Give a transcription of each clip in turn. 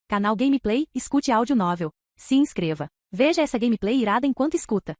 Canal Gameplay, escute áudio novel. Se inscreva. Veja essa gameplay irada enquanto escuta.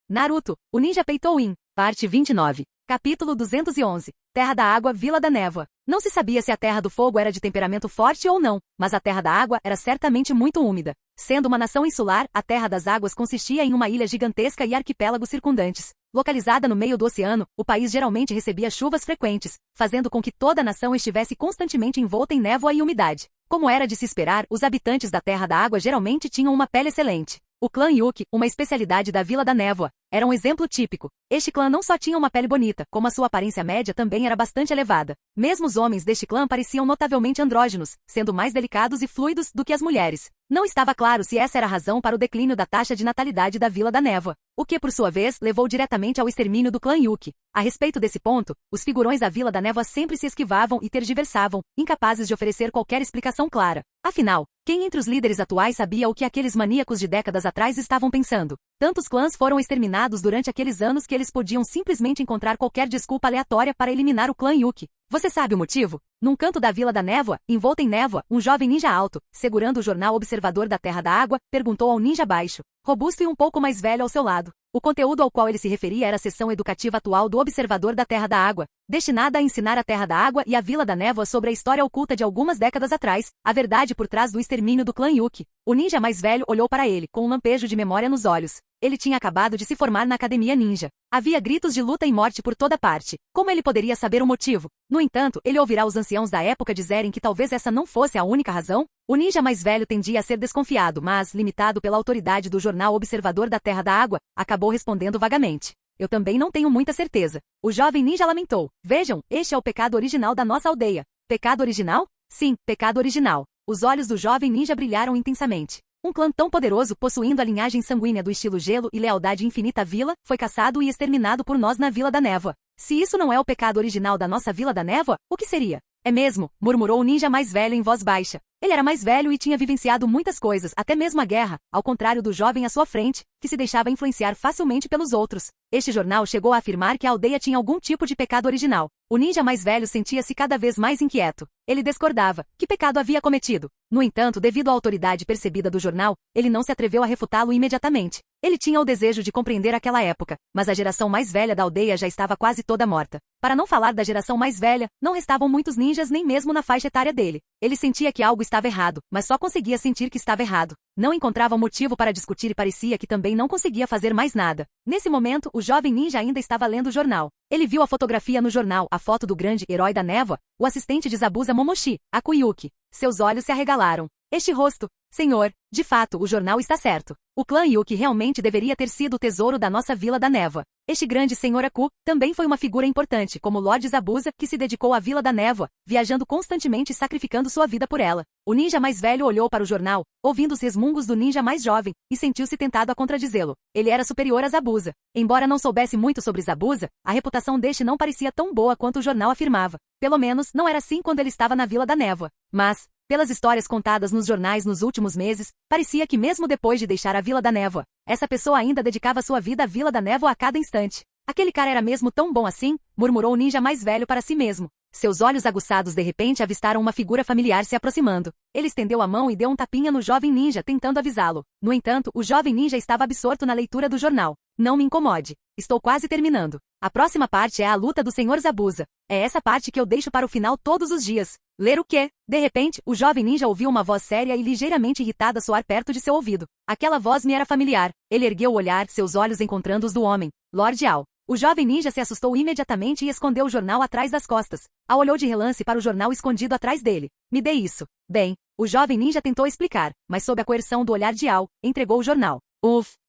Naruto, o Ninja Peitou-in, parte 29. Capítulo 211. Terra da Água, Vila da Névoa. Não se sabia se a Terra do Fogo era de temperamento forte ou não, mas a Terra da Água era certamente muito úmida. Sendo uma nação insular, a Terra das Águas consistia em uma ilha gigantesca e arquipélagos circundantes. Localizada no meio do oceano, o país geralmente recebia chuvas frequentes, fazendo com que toda a nação estivesse constantemente envolta em névoa e umidade. Como era de se esperar, os habitantes da Terra da Água geralmente tinham uma pele excelente. O clã Yuki, uma especialidade da Vila da Névoa, era um exemplo típico. Este clã não só tinha uma pele bonita, como a sua aparência média também era bastante elevada. Mesmo os homens deste clã pareciam notavelmente andrógenos, sendo mais delicados e fluidos do que as mulheres. Não estava claro se essa era a razão para o declínio da taxa de natalidade da Vila da Névoa, o que por sua vez levou diretamente ao extermínio do clã Yuki. A respeito desse ponto, os figurões da Vila da Névoa sempre se esquivavam e tergiversavam, incapazes de oferecer qualquer explicação clara. Afinal, quem entre os líderes atuais sabia o que aqueles maníacos de décadas atrás estavam pensando? Tantos clãs foram exterminados durante aqueles anos que eles podiam simplesmente encontrar qualquer desculpa aleatória para eliminar o clã Yuki. Você sabe o motivo? Num canto da Vila da Névoa, envolto em névoa, um jovem ninja alto, segurando o jornal Observador da Terra da Água, perguntou ao ninja baixo, robusto e um pouco mais velho ao seu lado. O conteúdo ao qual ele se referia era a seção educativa atual do Observador da Terra da Água, destinada a ensinar a Terra da Água e a Vila da Névoa sobre a história oculta de algumas décadas atrás, a verdade por trás do extermínio do clã Yuki. O ninja mais velho olhou para ele, com um lampejo de memória nos olhos. Ele tinha acabado de se formar na Academia Ninja. Havia gritos de luta e morte por toda parte. Como ele poderia saber o motivo? No entanto, ele ouvirá os anciãos da época dizerem que talvez essa não fosse a única razão? O ninja mais velho tendia a ser desconfiado, mas, limitado pela autoridade do jornal Observador da Terra da Água, acabou respondendo vagamente. Eu também não tenho muita certeza. O jovem ninja lamentou. Vejam, este é o pecado original da nossa aldeia. Pecado original? Sim, pecado original. Os olhos do jovem ninja brilharam intensamente. Um clã tão poderoso, possuindo a linhagem sanguínea do estilo gelo e lealdade infinita à vila, foi caçado e exterminado por nós na Vila da Névoa. Se isso não é o pecado original da nossa Vila da Névoa, o que seria? É mesmo, murmurou o ninja mais velho em voz baixa. Ele era mais velho e tinha vivenciado muitas coisas, até mesmo a guerra, ao contrário do jovem à sua frente, que se deixava influenciar facilmente pelos outros. Este jornal chegou a afirmar que a aldeia tinha algum tipo de pecado original. O ninja mais velho sentia-se cada vez mais inquieto. Ele discordava. Que pecado havia cometido? No entanto, devido à autoridade percebida do jornal, ele não se atreveu a refutá-lo imediatamente. Ele tinha o desejo de compreender aquela época, mas a geração mais velha da aldeia já estava quase toda morta. Para não falar da geração mais velha, não restavam muitos ninjas nem mesmo na faixa etária dele. Ele sentia que algo estava errado, mas só conseguia sentir que estava errado. Não encontrava motivo para discutir e parecia que também não conseguia fazer mais nada. Nesse momento, o jovem ninja ainda estava lendo o jornal. Ele viu a fotografia no jornal, a foto do grande herói da névoa, o assistente de Zabuza Momoshi, Akuyuki. Seus olhos se arregalaram. Este rosto... Senhor, de fato, o jornal está certo. O clã Yuki realmente deveria ter sido o tesouro da nossa Vila da Névoa. Este grande senhor Aku também foi uma figura importante como Lord Zabuza que se dedicou à Vila da Névoa, viajando constantemente e sacrificando sua vida por ela. O ninja mais velho olhou para o jornal, ouvindo os resmungos do ninja mais jovem, e sentiu-se tentado a contradizê-lo. Ele era superior a Zabuza. Embora não soubesse muito sobre Zabuza, a reputação deste não parecia tão boa quanto o jornal afirmava. Pelo menos, não era assim quando ele estava na Vila da Névoa. Mas... pelas histórias contadas nos jornais nos últimos meses, parecia que mesmo depois de deixar a Vila da Névoa, essa pessoa ainda dedicava sua vida à Vila da Névoa a cada instante. Aquele cara era mesmo tão bom assim? Murmurou o ninja mais velho para si mesmo. Seus olhos aguçados de repente avistaram uma figura familiar se aproximando. Ele estendeu a mão e deu um tapinha no jovem ninja tentando avisá-lo. No entanto, o jovem ninja estava absorto na leitura do jornal. Não me incomode. Estou quase terminando. A próxima parte é a luta do Sr. Zabuza. É essa parte que eu deixo para o final todos os dias. Ler o quê? De repente, o jovem ninja ouviu uma voz séria e ligeiramente irritada soar perto de seu ouvido. Aquela voz me era familiar. Ele ergueu o olhar, seus olhos encontrando os do homem, Lord Al. O jovem ninja se assustou imediatamente e escondeu o jornal atrás das costas. Al olhou de relance para o jornal escondido atrás dele. Me dê isso. Bem, o jovem ninja tentou explicar, mas sob a coerção do olhar de Al, entregou o jornal.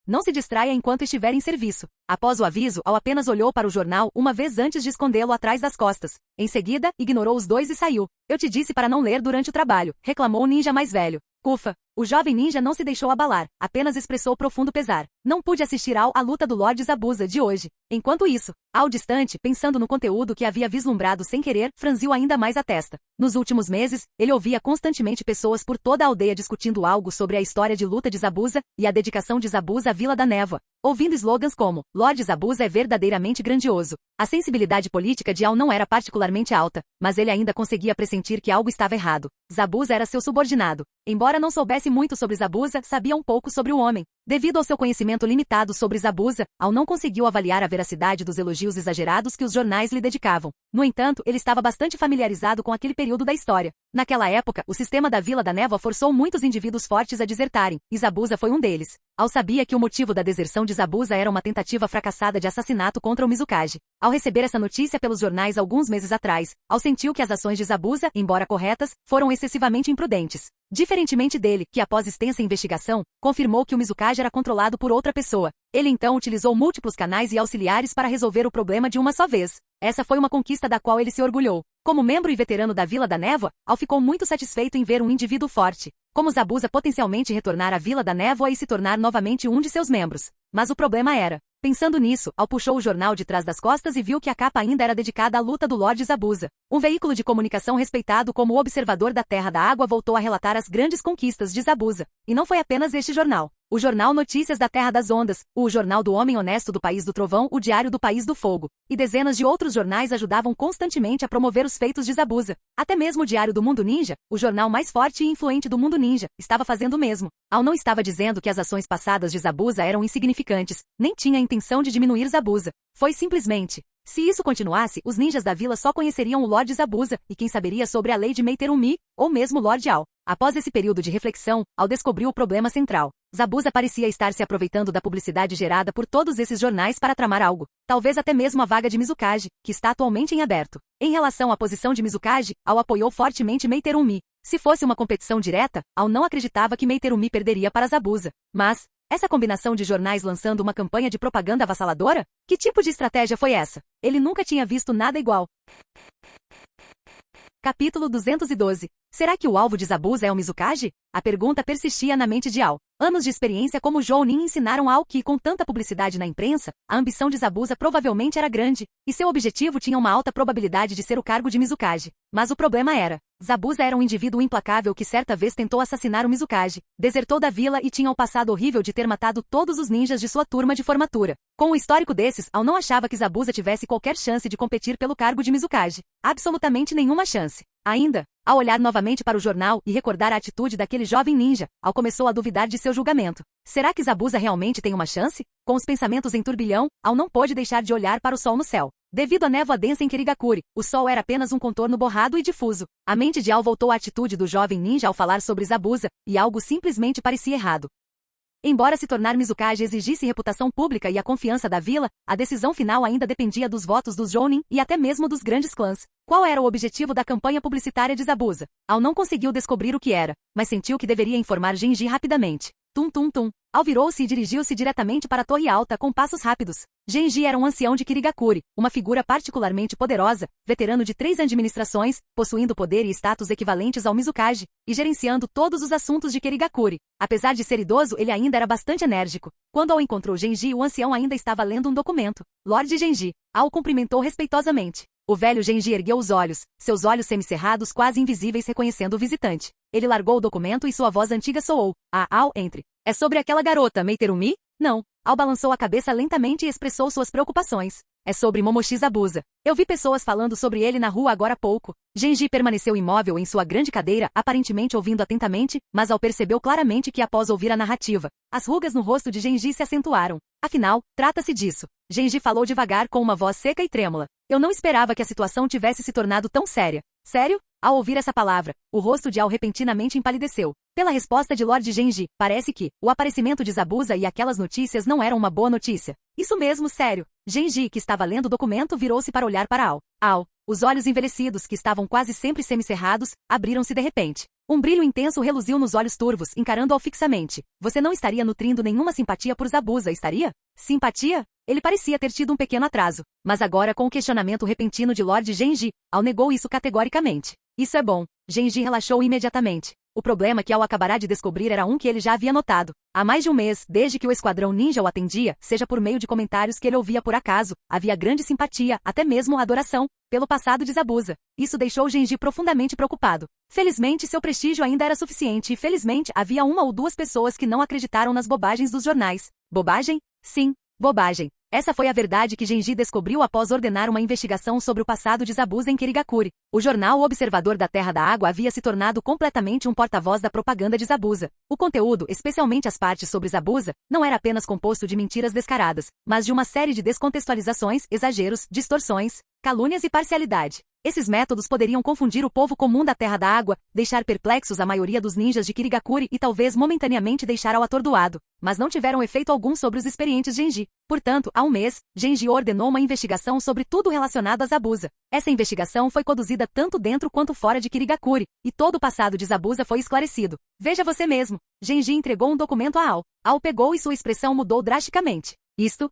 Não se distraia enquanto estiver em serviço. Após o aviso, Al apenas olhou para o jornal uma vez antes de escondê-lo atrás das costas. Em seguida, ignorou os dois e saiu. Eu te disse para não ler durante o trabalho, reclamou o ninja mais velho. Ufa! O jovem ninja não se deixou abalar, apenas expressou profundo pesar. Não pude assistir à luta do Lord Zabuza de hoje. Enquanto isso, Al distante, pensando no conteúdo que havia vislumbrado sem querer, franziu ainda mais a testa. Nos últimos meses, ele ouvia constantemente pessoas por toda a aldeia discutindo algo sobre a história de luta de Zabuza e a dedicação de Zabuza à Vila da Névoa, ouvindo slogans como Lord Zabuza é verdadeiramente grandioso. A sensibilidade política de Al não era particularmente alta, mas ele ainda conseguia pressentir que algo estava errado. Zabuza era seu subordinado. Embora não soubesse muito sobre Zabuza, sabia um pouco sobre o homem. Devido ao seu conhecimento limitado sobre Zabuza, Al não conseguiu avaliar a veracidade dos elogios exagerados que os jornais lhe dedicavam. No entanto, ele estava bastante familiarizado com aquele período da história. Naquela época, o sistema da Vila da Névoa forçou muitos indivíduos fortes a desertarem, e Zabuza foi um deles. Al sabia que o motivo da deserção de Zabuza era uma tentativa fracassada de assassinato contra o Mizukage. Ao receber essa notícia pelos jornais alguns meses atrás, Al sentiu que as ações de Zabuza, embora corretas, foram excessivamente imprudentes. Diferentemente dele, que após extensa investigação, confirmou que o Mizukage era controlado por outra pessoa. Ele então utilizou múltiplos canais e auxiliares para resolver o problema de uma só vez. Essa foi uma conquista da qual ele se orgulhou. Como membro e veterano da Vila da Névoa, Al ficou muito satisfeito em ver um indivíduo forte, como Zabuza, potencialmente retornar à Vila da Névoa e se tornar novamente um de seus membros. Mas o problema era... Pensando nisso, Al puxou o jornal de trás das costas e viu que a capa ainda era dedicada à luta do Lord Zabuza. Um veículo de comunicação respeitado como o Observador da Terra da Água voltou a relatar as grandes conquistas de Zabuza. E não foi apenas este jornal. O jornal Notícias da Terra das Ondas, o Jornal do Homem Honesto do País do Trovão, o Diário do País do Fogo, e dezenas de outros jornais ajudavam constantemente a promover os feitos de Zabuza. Até mesmo o Diário do Mundo Ninja, o jornal mais forte e influente do mundo ninja, estava fazendo o mesmo. Al não estava dizendo que as ações passadas de Zabuza eram insignificantes, nem tinha a intenção de diminuir Zabuza. Foi simplesmente... Se isso continuasse, os ninjas da vila só conheceriam o Lord Zabuza, e quem saberia sobre a lei de Meiterumi, ou mesmo Lord Al. Após esse período de reflexão, Al descobriu o problema central. Zabuza parecia estar se aproveitando da publicidade gerada por todos esses jornais para tramar algo. Talvez até mesmo a vaga de Mizukage, que está atualmente em aberto. Em relação à posição de Mizukage, Al apoiou fortemente Meiterumi. Se fosse uma competição direta, Al não acreditava que Meiterumi perderia para Zabuza. Mas... essa combinação de jornais lançando uma campanha de propaganda avassaladora? Que tipo de estratégia foi essa? Ele nunca tinha visto nada igual. Capítulo 212. Será que o alvo de Zabuza é o Mizukage? A pergunta persistia na mente de Al. Anos de experiência como Jounin ensinaram a Al que, com tanta publicidade na imprensa, a ambição de Zabuza provavelmente era grande, e seu objetivo tinha uma alta probabilidade de ser o cargo de Mizukage. Mas o problema era... Zabuza era um indivíduo implacável que certa vez tentou assassinar o Mizukage, desertou da vila e tinha o passado horrível de ter matado todos os ninjas de sua turma de formatura. Com o histórico desses, Al não achava que Zabuza tivesse qualquer chance de competir pelo cargo de Mizukage. Absolutamente nenhuma chance. Ainda, ao olhar novamente para o jornal e recordar a atitude daquele jovem ninja, Al começou a duvidar de seu julgamento. Será que Zabuza realmente tem uma chance? Com os pensamentos em turbilhão, Al não pôde deixar de olhar para o sol no céu. Devido à névoa densa em Kirigakuri, o sol era apenas um contorno borrado e difuso. A mente de Al voltou à atitude do jovem ninja ao falar sobre Zabuza, e algo simplesmente parecia errado. Embora se tornar Mizukage exigisse reputação pública e a confiança da vila, a decisão final ainda dependia dos votos dos Jounin e até mesmo dos grandes clãs. Qual era o objetivo da campanha publicitária de Zabuza? Al não conseguiu descobrir o que era, mas sentiu que deveria informar Genji rapidamente. Tum tum tum. Al virou-se e dirigiu-se diretamente para a torre alta com passos rápidos. Genji era um ancião de Kirigakuri, uma figura particularmente poderosa, veterano de 3 administrações, possuindo poder e status equivalentes ao Mizukage, e gerenciando todos os assuntos de Kirigakuri. Apesar de ser idoso, ele ainda era bastante enérgico. Quando Al encontrou Genji, o ancião ainda estava lendo um documento. Lord Genji. Al o cumprimentou respeitosamente. O velho Genji ergueu os olhos, seus olhos semicerrados quase invisíveis reconhecendo o visitante. Ele largou o documento e sua voz antiga soou. Al, entre. É sobre aquela garota, Meiterumi? Não. Al balançou a cabeça lentamente e expressou suas preocupações. É sobre Momoshi Zabuza. Eu vi pessoas falando sobre ele na rua agora há pouco. Genji permaneceu imóvel em sua grande cadeira, aparentemente ouvindo atentamente, mas Al percebeu claramente que após ouvir a narrativa, as rugas no rosto de Genji se acentuaram. Afinal, trata-se disso. Genji falou devagar com uma voz seca e trêmula. Eu não esperava que a situação tivesse se tornado tão séria. Sério? Ao ouvir essa palavra, o rosto de Al repentinamente empalideceu. Pela resposta de Lord Genji, parece que o aparecimento de Zabuza e aquelas notícias não eram uma boa notícia. Isso mesmo, sério. Genji, que estava lendo o documento, virou-se para olhar para Al. Al, os olhos envelhecidos, que estavam quase sempre semicerrados, abriram-se de repente. Um brilho intenso reluziu nos olhos turvos, encarando-o fixamente. Você não estaria nutrindo nenhuma simpatia por Zabuza, estaria? Simpatia? Ele parecia ter tido um pequeno atraso. Mas agora, com o questionamento repentino de Lord Genji, Al negou isso categoricamente. Isso é bom. Genji relaxou imediatamente. O problema que Ao acabará de descobrir era um que ele já havia notado. Há mais de um mês, desde que o Esquadrão Ninja o atendia, seja por meio de comentários que ele ouvia por acaso, havia grande simpatia, até mesmo adoração, pelo passado de Zabuza. Isso deixou Genji profundamente preocupado. Felizmente seu prestígio ainda era suficiente e felizmente havia uma ou duas pessoas que não acreditaram nas bobagens dos jornais. Bobagem? Sim, bobagem. Essa foi a verdade que Genji descobriu após ordenar uma investigação sobre o passado de Zabuza em Kirigakuri. O jornal O Observador da Terra da Água havia se tornado completamente um porta-voz da propaganda de Zabuza. O conteúdo, especialmente as partes sobre Zabuza, não era apenas composto de mentiras descaradas, mas de uma série de descontextualizações, exageros, distorções, calúnias e parcialidade. Esses métodos poderiam confundir o povo comum da Terra da Água, deixar perplexos a maioria dos ninjas de Kirigakuri e talvez momentaneamente deixar Ao atordoado, mas não tiveram efeito algum sobre os experientes Genji. Portanto, há um mês, Genji ordenou uma investigação sobre tudo relacionado a Zabuza. Essa investigação foi conduzida tanto dentro quanto fora de Kirigakuri, e todo o passado de Zabuza foi esclarecido. Veja você mesmo. Genji entregou um documento a Ao. Ao pegou e sua expressão mudou drasticamente. Isto.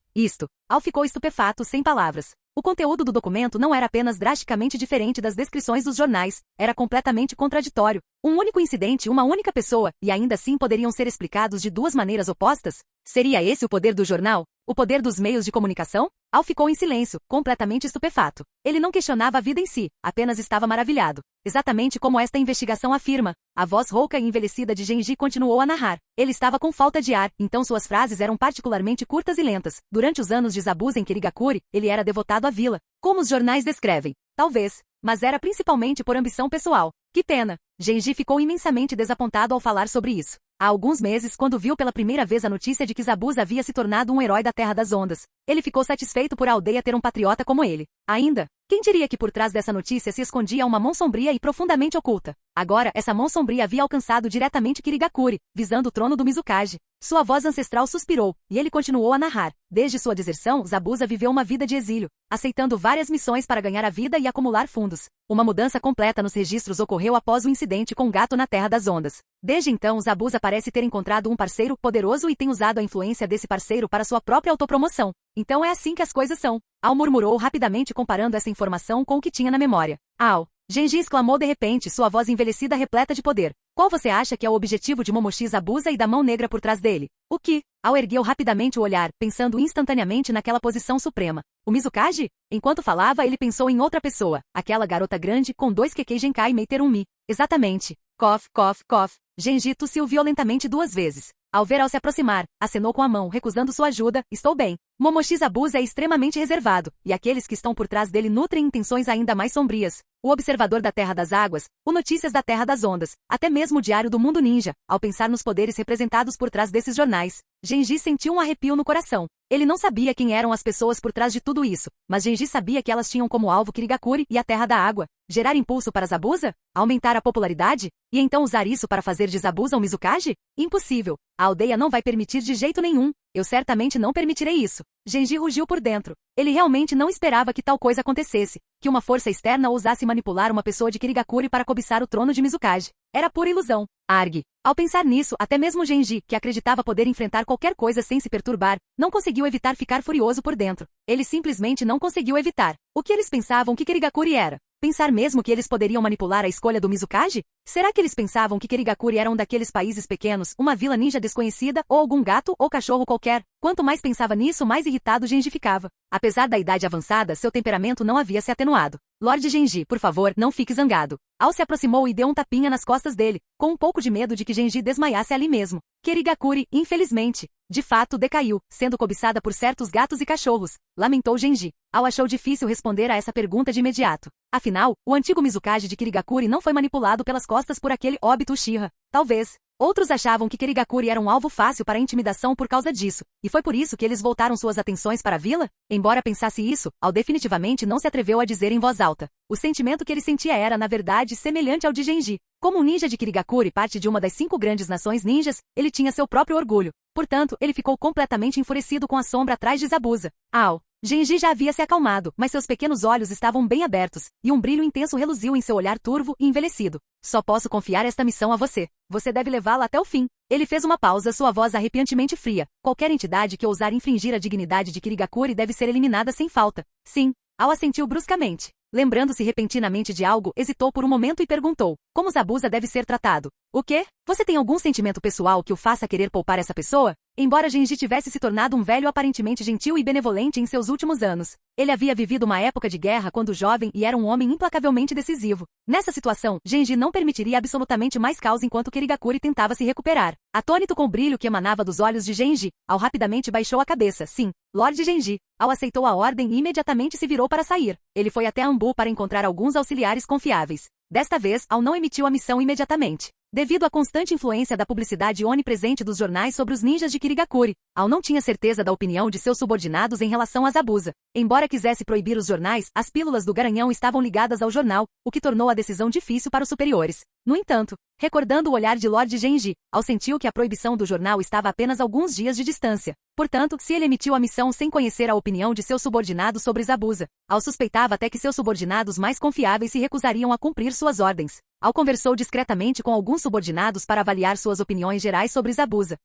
Ao ficou estupefato, sem palavras. O conteúdo do documento não era apenas drasticamente diferente das descrições dos jornais, era completamente contraditório. Um único incidente, uma única pessoa, e ainda assim poderiam ser explicados de duas maneiras opostas? Seria esse o poder do jornal? O poder dos meios de comunicação? Ao ficou em silêncio, completamente estupefato. Ele não questionava a vida em si, apenas estava maravilhado. Exatamente como esta investigação afirma. A voz rouca e envelhecida de Genji continuou a narrar. Ele estava com falta de ar, então suas frases eram particularmente curtas e lentas. Durante os anos de Zabuza em Kirigakuri, ele era devotado à vila. Como os jornais descrevem. Talvez. Mas era principalmente por ambição pessoal. Que pena. Genji ficou imensamente desapontado ao falar sobre isso. Há alguns meses, quando viu pela primeira vez a notícia de que Zabuza havia se tornado um herói da Terra das Ondas, ele ficou satisfeito por a aldeia ter um patriota como ele. Ainda, quem diria que por trás dessa notícia se escondia uma mão sombria e profundamente oculta? Agora, essa mão sombria havia alcançado diretamente Kirigakuri, visando o trono do Mizukage. Sua voz ancestral suspirou, e ele continuou a narrar. Desde sua deserção, Zabuza viveu uma vida de exílio, aceitando várias missões para ganhar a vida e acumular fundos. Uma mudança completa nos registros ocorreu após o incidente com o gato na Terra das Ondas. Desde então, Zabuza parece ter encontrado um parceiro poderoso e tem usado a influência desse parceiro para sua própria autopromoção. Então é assim que as coisas são. Ao murmurou rapidamente comparando essa informação com o que tinha na memória. Ao. Genji exclamou de repente, sua voz envelhecida repleta de poder. Qual você acha que é o objetivo de Momoshi Zabuza e da mão negra por trás dele? O que? Ao ergueu rapidamente o olhar, pensando instantaneamente naquela posição suprema. O Mizukage? Enquanto falava, ele pensou em outra pessoa. Aquela garota grande com dois Kekkei Genkai Meiterum-mi. Exatamente. Cough, cough, cough. Genji tossiu violentamente 2 vezes. Ao ver Ao se aproximar, acenou com a mão, recusando sua ajuda. Estou bem. Momoshi Zabuza é extremamente reservado, e aqueles que estão por trás dele nutrem intenções ainda mais sombrias. O Observador da Terra das Águas, o Notícias da Terra das Ondas, até mesmo o Diário do Mundo Ninja, ao pensar nos poderes representados por trás desses jornais. Genji sentiu um arrepio no coração. Ele não sabia quem eram as pessoas por trás de tudo isso, mas Genji sabia que elas tinham como alvo Kirigakuri e a Terra da Água. Gerar impulso para Zabuza? Aumentar a popularidade? E então usar isso para fazer de Zabuza um Mizukage? Impossível. A aldeia não vai permitir de jeito nenhum. Eu certamente não permitirei isso. Genji rugiu por dentro. Ele realmente não esperava que tal coisa acontecesse, que uma força externa ousasse manipular uma pessoa de Kirigakuri para cobiçar o trono de Mizukage. Era pura ilusão. Arg. Ao pensar nisso, até mesmo Genji, que acreditava poder enfrentar qualquer coisa sem se perturbar, não conseguiu evitar ficar furioso por dentro. Ele simplesmente não conseguiu evitar. O que eles pensavam que Kirigakuri era? Pensar mesmo que eles poderiam manipular a escolha do Mizukage? Será que eles pensavam que Kirigakuri era um daqueles países pequenos, uma vila ninja desconhecida, ou algum gato ou cachorro qualquer? Quanto mais pensava nisso, mais irritado Genji ficava. Apesar da idade avançada, seu temperamento não havia se atenuado. Lorde Genji, por favor, não fique zangado. Ao se aproximou e deu um tapinha nas costas dele, com um pouco de medo de que Genji desmaiasse ali mesmo. Kirigakuri, infelizmente, de fato decaiu, sendo cobiçada por certos gatos e cachorros, lamentou Genji. Ao achou difícil responder a essa pergunta de imediato. Afinal, o antigo Mizukage de Kirigakuri não foi manipulado pelas costas por aquele óbito Uchiha. Talvez. Outros achavam que Kirigakuri era um alvo fácil para a intimidação por causa disso, e foi por isso que eles voltaram suas atenções para a vila? Embora pensasse isso, Ao definitivamente não se atreveu a dizer em voz alta. O sentimento que ele sentia era, na verdade, semelhante ao de Genji. Como um ninja de Kirigakuri, parte de uma das 5 grandes nações ninjas, ele tinha seu próprio orgulho. Portanto, ele ficou completamente enfurecido com a sombra atrás de Zabuza. Ao. Genji já havia se acalmado, mas seus pequenos olhos estavam bem abertos, e um brilho intenso reluziu em seu olhar turvo e envelhecido. Só posso confiar esta missão a você. Você deve levá-la até o fim. Ele fez uma pausa, sua voz arrepiantemente fria. Qualquer entidade que ousar infringir a dignidade de Kirigakuri deve ser eliminada sem falta. Sim. Ao assentiu bruscamente. Lembrando-se repentinamente de algo, hesitou por um momento e perguntou: como Zabuza deve ser tratado? O quê? Você tem algum sentimento pessoal que o faça querer poupar essa pessoa? Embora Genji tivesse se tornado um velho aparentemente gentil e benevolente em seus últimos anos, ele havia vivido uma época de guerra quando jovem e era um homem implacavelmente decisivo. Nessa situação, Genji não permitiria absolutamente mais caos enquanto Kirigakuri tentava se recuperar. Atônito com o brilho que emanava dos olhos de Genji, Ao rapidamente baixou a cabeça. Sim, Lord Genji. Ao aceitou a ordem e imediatamente se virou para sair. Ele foi até Anbu para encontrar alguns auxiliares confiáveis. Desta vez, Ao não emitiu a missão imediatamente. Devido à constante influência da publicidade onipresente dos jornais sobre os ninjas de Kirigakuri, Ao não tinha certeza da opinião de seus subordinados em relação a Zabuza. Embora quisesse proibir os jornais, as pílulas do Garanhão estavam ligadas ao jornal, o que tornou a decisão difícil para os superiores. No entanto, recordando o olhar de Lord Genji, Ao sentiu que a proibição do jornal estava a apenas alguns dias de distância. Portanto, se ele emitiu a missão sem conhecer a opinião de seus subordinados sobre Zabuza, Ao suspeitava até que seus subordinados mais confiáveis se recusariam a cumprir suas ordens. Ao conversou discretamente com alguns subordinados para avaliar suas opiniões gerais sobre Zabuza.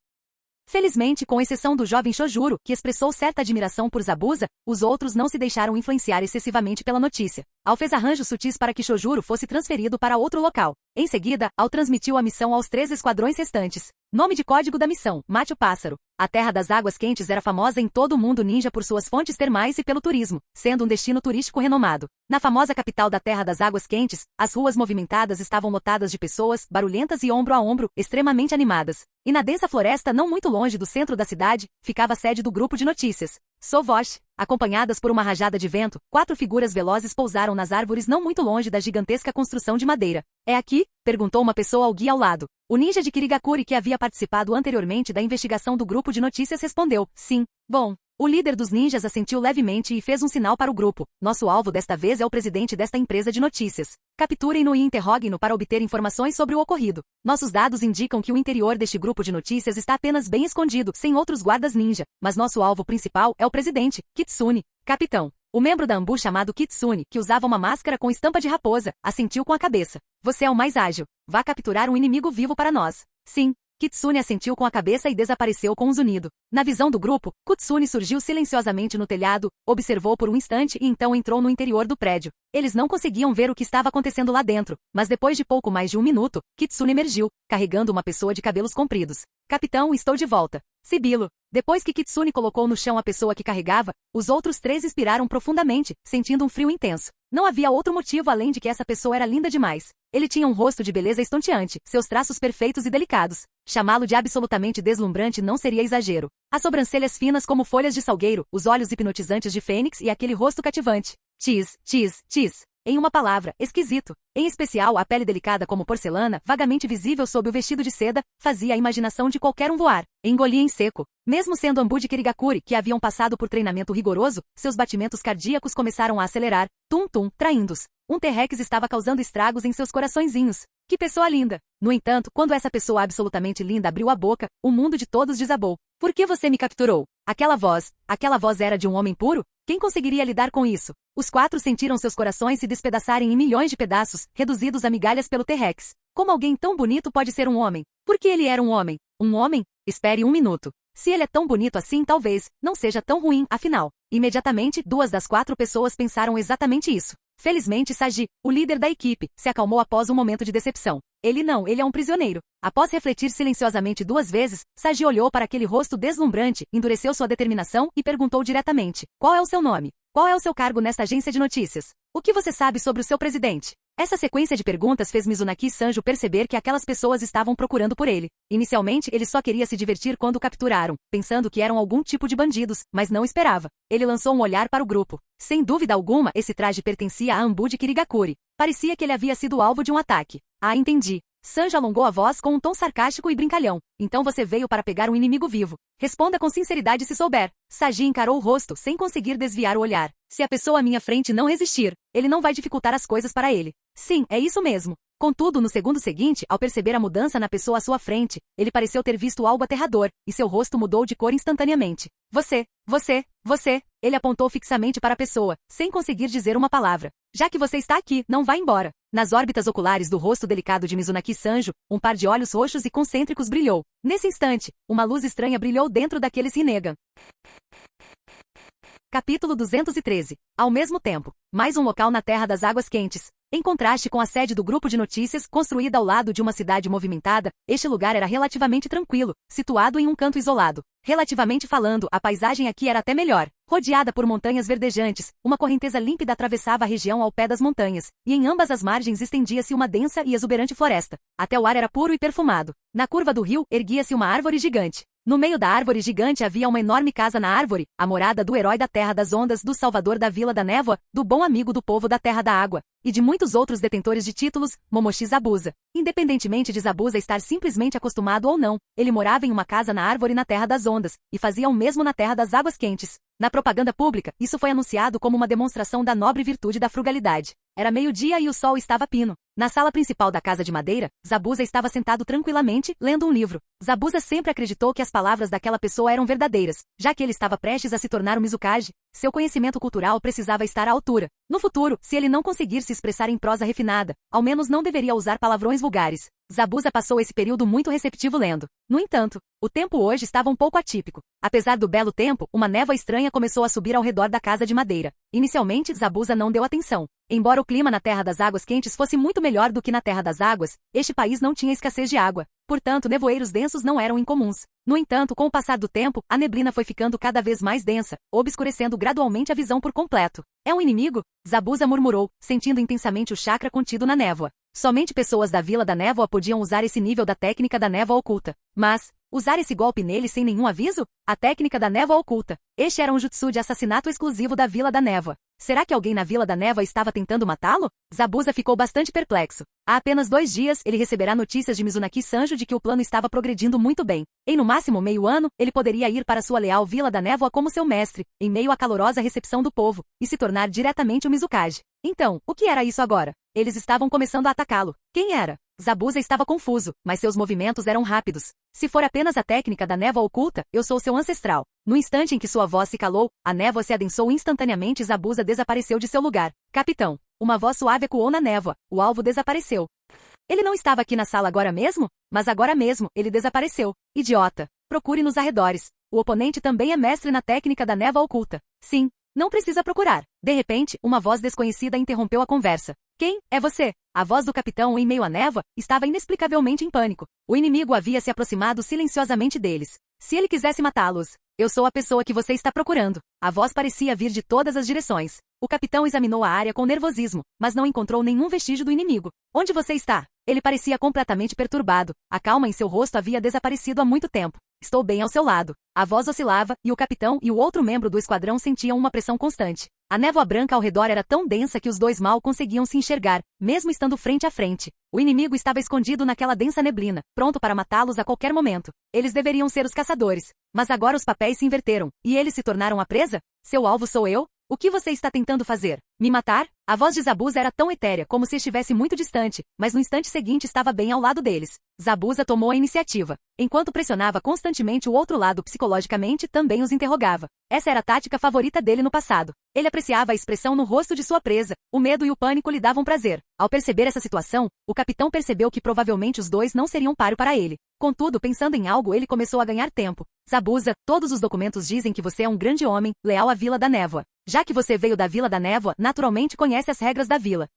Felizmente, com exceção do jovem Shojuro, que expressou certa admiração por Zabuza, os outros não se deixaram influenciar excessivamente pela notícia. Ao fez arranjos sutis para que Shojuro fosse transferido para outro local. Em seguida, Ao transmitiu a missão aos 3 esquadrões restantes. Nome de código da missão: Mate o Pássaro. A Terra das Águas Quentes era famosa em todo o mundo ninja por suas fontes termais e pelo turismo, sendo um destino turístico renomado. Na famosa capital da Terra das Águas Quentes, as ruas movimentadas estavam lotadas de pessoas, barulhentas e ombro a ombro, extremamente animadas. E na densa floresta não muito longe do centro da cidade, ficava a sede do grupo de notícias. Sovosh. Acompanhadas por uma rajada de vento, 4 figuras velozes pousaram nas árvores não muito longe da gigantesca construção de madeira. É aqui? Perguntou uma pessoa ao guia ao lado. O ninja de Kirigakuri, que havia participado anteriormente da investigação do grupo de notícias, respondeu: sim. Bom. O líder dos ninjas assentiu levemente e fez um sinal para o grupo. Nosso alvo desta vez é o presidente desta empresa de notícias. Capturem-no e interroguem-no para obter informações sobre o ocorrido. Nossos dados indicam que o interior deste grupo de notícias está apenas bem escondido, sem outros guardas ninja. Mas nosso alvo principal é o presidente, Kitsune. Capitão. O membro da Anbu chamado Kitsune, que usava uma máscara com estampa de raposa, assentiu com a cabeça. Você é o mais ágil. Vá capturar um inimigo vivo para nós. Sim. Kitsune assentiu com a cabeça e desapareceu com um zunido. Na visão do grupo, Kitsune surgiu silenciosamente no telhado, observou por um instante e então entrou no interior do prédio. Eles não conseguiam ver o que estava acontecendo lá dentro, mas depois de pouco mais de um minuto, Kitsune emergiu, carregando uma pessoa de cabelos compridos. Capitão, estou de volta. Sibilo. Depois que Kitsune colocou no chão a pessoa que carregava, os outros 3 inspiraram profundamente, sentindo um frio intenso. Não havia outro motivo além de que essa pessoa era linda demais. Ele tinha um rosto de beleza estonteante, seus traços perfeitos e delicados. Chamá-lo de absolutamente deslumbrante não seria exagero. As sobrancelhas finas como folhas de salgueiro, os olhos hipnotizantes de fênix e aquele rosto cativante. Tis, tis, tis. Em uma palavra, esquisito. Em especial, a pele delicada como porcelana, vagamente visível sob o vestido de seda, fazia a imaginação de qualquer um voar. Engolia em seco. Mesmo sendo Anbu de Kirigakuri, que haviam passado por treinamento rigoroso, seus batimentos cardíacos começaram a acelerar, tum-tum, traindo-os. Um T-Rex estava causando estragos em seus coraçõezinhos. Que pessoa linda! No entanto, quando essa pessoa absolutamente linda abriu a boca, o mundo de todos desabou. Por que você me capturou? Aquela voz era de um homem puro? Quem conseguiria lidar com isso? Os 4 sentiram seus corações se despedaçarem em milhões de pedaços, reduzidos a migalhas pelo T-Rex. Como alguém tão bonito pode ser um homem? Por que ele era um homem? Um homem? Espere um minuto. Se ele é tão bonito assim, talvez não seja tão ruim, afinal. Imediatamente, 2 das 4 pessoas pensaram exatamente isso. Felizmente, Saji, o líder da equipe, se acalmou após um momento de decepção. Ele é um prisioneiro. Após refletir silenciosamente 2 vezes, Saji olhou para aquele rosto deslumbrante, endureceu sua determinação e perguntou diretamente: qual é o seu nome? Qual é o seu cargo nesta agência de notícias? O que você sabe sobre o seu presidente? Essa sequência de perguntas fez Mizunaki Sanjo perceber que aquelas pessoas estavam procurando por ele. Inicialmente, ele só queria se divertir quando o capturaram, pensando que eram algum tipo de bandidos, mas não esperava. Ele lançou um olhar para o grupo. Sem dúvida alguma, esse traje pertencia a Anbu de Kirigakuri. Parecia que ele havia sido alvo de um ataque. Ah, entendi. Sanjo alongou a voz com um tom sarcástico e brincalhão. Então você veio para pegar um inimigo vivo. Responda com sinceridade se souber. Saji encarou o rosto sem conseguir desviar o olhar. Se a pessoa à minha frente não resistir, ele não vai dificultar as coisas para ele. Sim, é isso mesmo. Contudo, no segundo seguinte, ao perceber a mudança na pessoa à sua frente, ele pareceu ter visto algo aterrador, e seu rosto mudou de cor instantaneamente. Você. Ele apontou fixamente para a pessoa, sem conseguir dizer uma palavra. Já que você está aqui, não vá embora. Nas órbitas oculares do rosto delicado de Mizunaki Sanjo, um par de olhos roxos e concêntricos brilhou. Nesse instante, uma luz estranha brilhou dentro daqueles Rinnegan. Capítulo 213. Ao mesmo tempo, mais um local na Terra das Águas Quentes. Em contraste com a sede do grupo de notícias, construída ao lado de uma cidade movimentada, este lugar era relativamente tranquilo, situado em um canto isolado. Relativamente falando, a paisagem aqui era até melhor. Rodeada por montanhas verdejantes, uma correnteza límpida atravessava a região ao pé das montanhas, e em ambas as margens estendia-se uma densa e exuberante floresta. Até o ar era puro e perfumado. Na curva do rio, erguia-se uma árvore gigante. No meio da árvore gigante havia uma enorme casa na árvore, a morada do herói da Terra das Ondas, do salvador da Vila da Névoa, do bom amigo do povo da Terra da Água, e de muitos outros detentores de títulos, Momoshi Zabuza. Independentemente de Zabuza estar simplesmente acostumado ou não, ele morava em uma casa na árvore na Terra das Ondas, e fazia o mesmo na Terra das Águas Quentes. Na propaganda pública, isso foi anunciado como uma demonstração da nobre virtude da frugalidade. Era meio-dia e o sol estava pino. Na sala principal da casa de madeira, Zabuza estava sentado tranquilamente, lendo um livro. Zabuza sempre acreditou que as palavras daquela pessoa eram verdadeiras, já que ele estava prestes a se tornar um Mizukage. Seu conhecimento cultural precisava estar à altura. No futuro, se ele não conseguir se expressar em prosa refinada, ao menos não deveria usar palavrões vulgares. Zabuza passou esse período muito receptivo lendo. No entanto, o tempo hoje estava um pouco atípico. Apesar do belo tempo, uma névoa estranha começou a subir ao redor da casa de madeira. Inicialmente, Zabuza não deu atenção. Embora o clima na Terra das Águas Quentes fosse muito melhor do que na Terra das Águas, este país não tinha escassez de água. Portanto, nevoeiros densos não eram incomuns. No entanto, com o passar do tempo, a neblina foi ficando cada vez mais densa, obscurecendo gradualmente a visão por completo. É um inimigo? Zabuza murmurou, sentindo intensamente o chakra contido na névoa. Somente pessoas da Vila da Névoa podiam usar esse nível da técnica da névoa oculta. Mas, usar esse golpe nele sem nenhum aviso? A técnica da névoa oculta. Este era um jutsu de assassinato exclusivo da Vila da Névoa. Será que alguém na Vila da Névoa estava tentando matá-lo? Zabuza ficou bastante perplexo. Há apenas 2 dias, ele receberá notícias de Mizunaki Sanjo de que o plano estava progredindo muito bem. Em no máximo meio ano, ele poderia ir para sua leal Vila da Névoa como seu mestre, em meio à calorosa recepção do povo, e se tornar diretamente o Mizukage. Então, o que era isso agora? Eles estavam começando a atacá-lo. Quem era? Zabuza estava confuso, mas seus movimentos eram rápidos. Se for apenas a técnica da névoa oculta, eu sou seu ancestral. No instante em que sua voz se calou, a névoa se adensou instantaneamente e Zabuza desapareceu de seu lugar. Capitão, uma voz suave ecoou na névoa. O alvo desapareceu. Ele não estava aqui na sala agora mesmo? Mas agora mesmo, ele desapareceu. Idiota. Procure nos arredores. O oponente também é mestre na técnica da névoa oculta. Sim. Não precisa procurar. De repente, uma voz desconhecida interrompeu a conversa. Quem? É você? A voz do capitão em meio à névoa estava inexplicavelmente em pânico. O inimigo havia se aproximado silenciosamente deles. Se ele quisesse matá-los, eu sou a pessoa que você está procurando. A voz parecia vir de todas as direções. O capitão examinou a área com nervosismo, mas não encontrou nenhum vestígio do inimigo. Onde você está? Ele parecia completamente perturbado. A calma em seu rosto havia desaparecido há muito tempo. Estou bem ao seu lado. A voz oscilava, e o capitão e o outro membro do esquadrão sentiam uma pressão constante. A névoa branca ao redor era tão densa que os dois mal conseguiam se enxergar, mesmo estando frente a frente. O inimigo estava escondido naquela densa neblina, pronto para matá-los a qualquer momento. Eles deveriam ser os caçadores. Mas agora os papéis se inverteram, e eles se tornaram a presa? Seu alvo sou eu? O que você está tentando fazer? Me matar? A voz de Zabuza era tão etérea como se estivesse muito distante, mas no instante seguinte estava bem ao lado deles. Zabuza tomou a iniciativa. Enquanto pressionava constantemente o outro lado psicologicamente, também os interrogava. Essa era a tática favorita dele no passado. Ele apreciava a expressão no rosto de sua presa. O medo e o pânico lhe davam prazer. Ao perceber essa situação, o capitão percebeu que provavelmente os dois não seriam páreo para ele. Contudo, pensando em algo, ele começou a ganhar tempo. Zabuza, todos os documentos dizem que você é um grande homem, leal à Vila da Névoa. Já que você veio da Vila da Névoa, naturalmente conhece as regras da vila.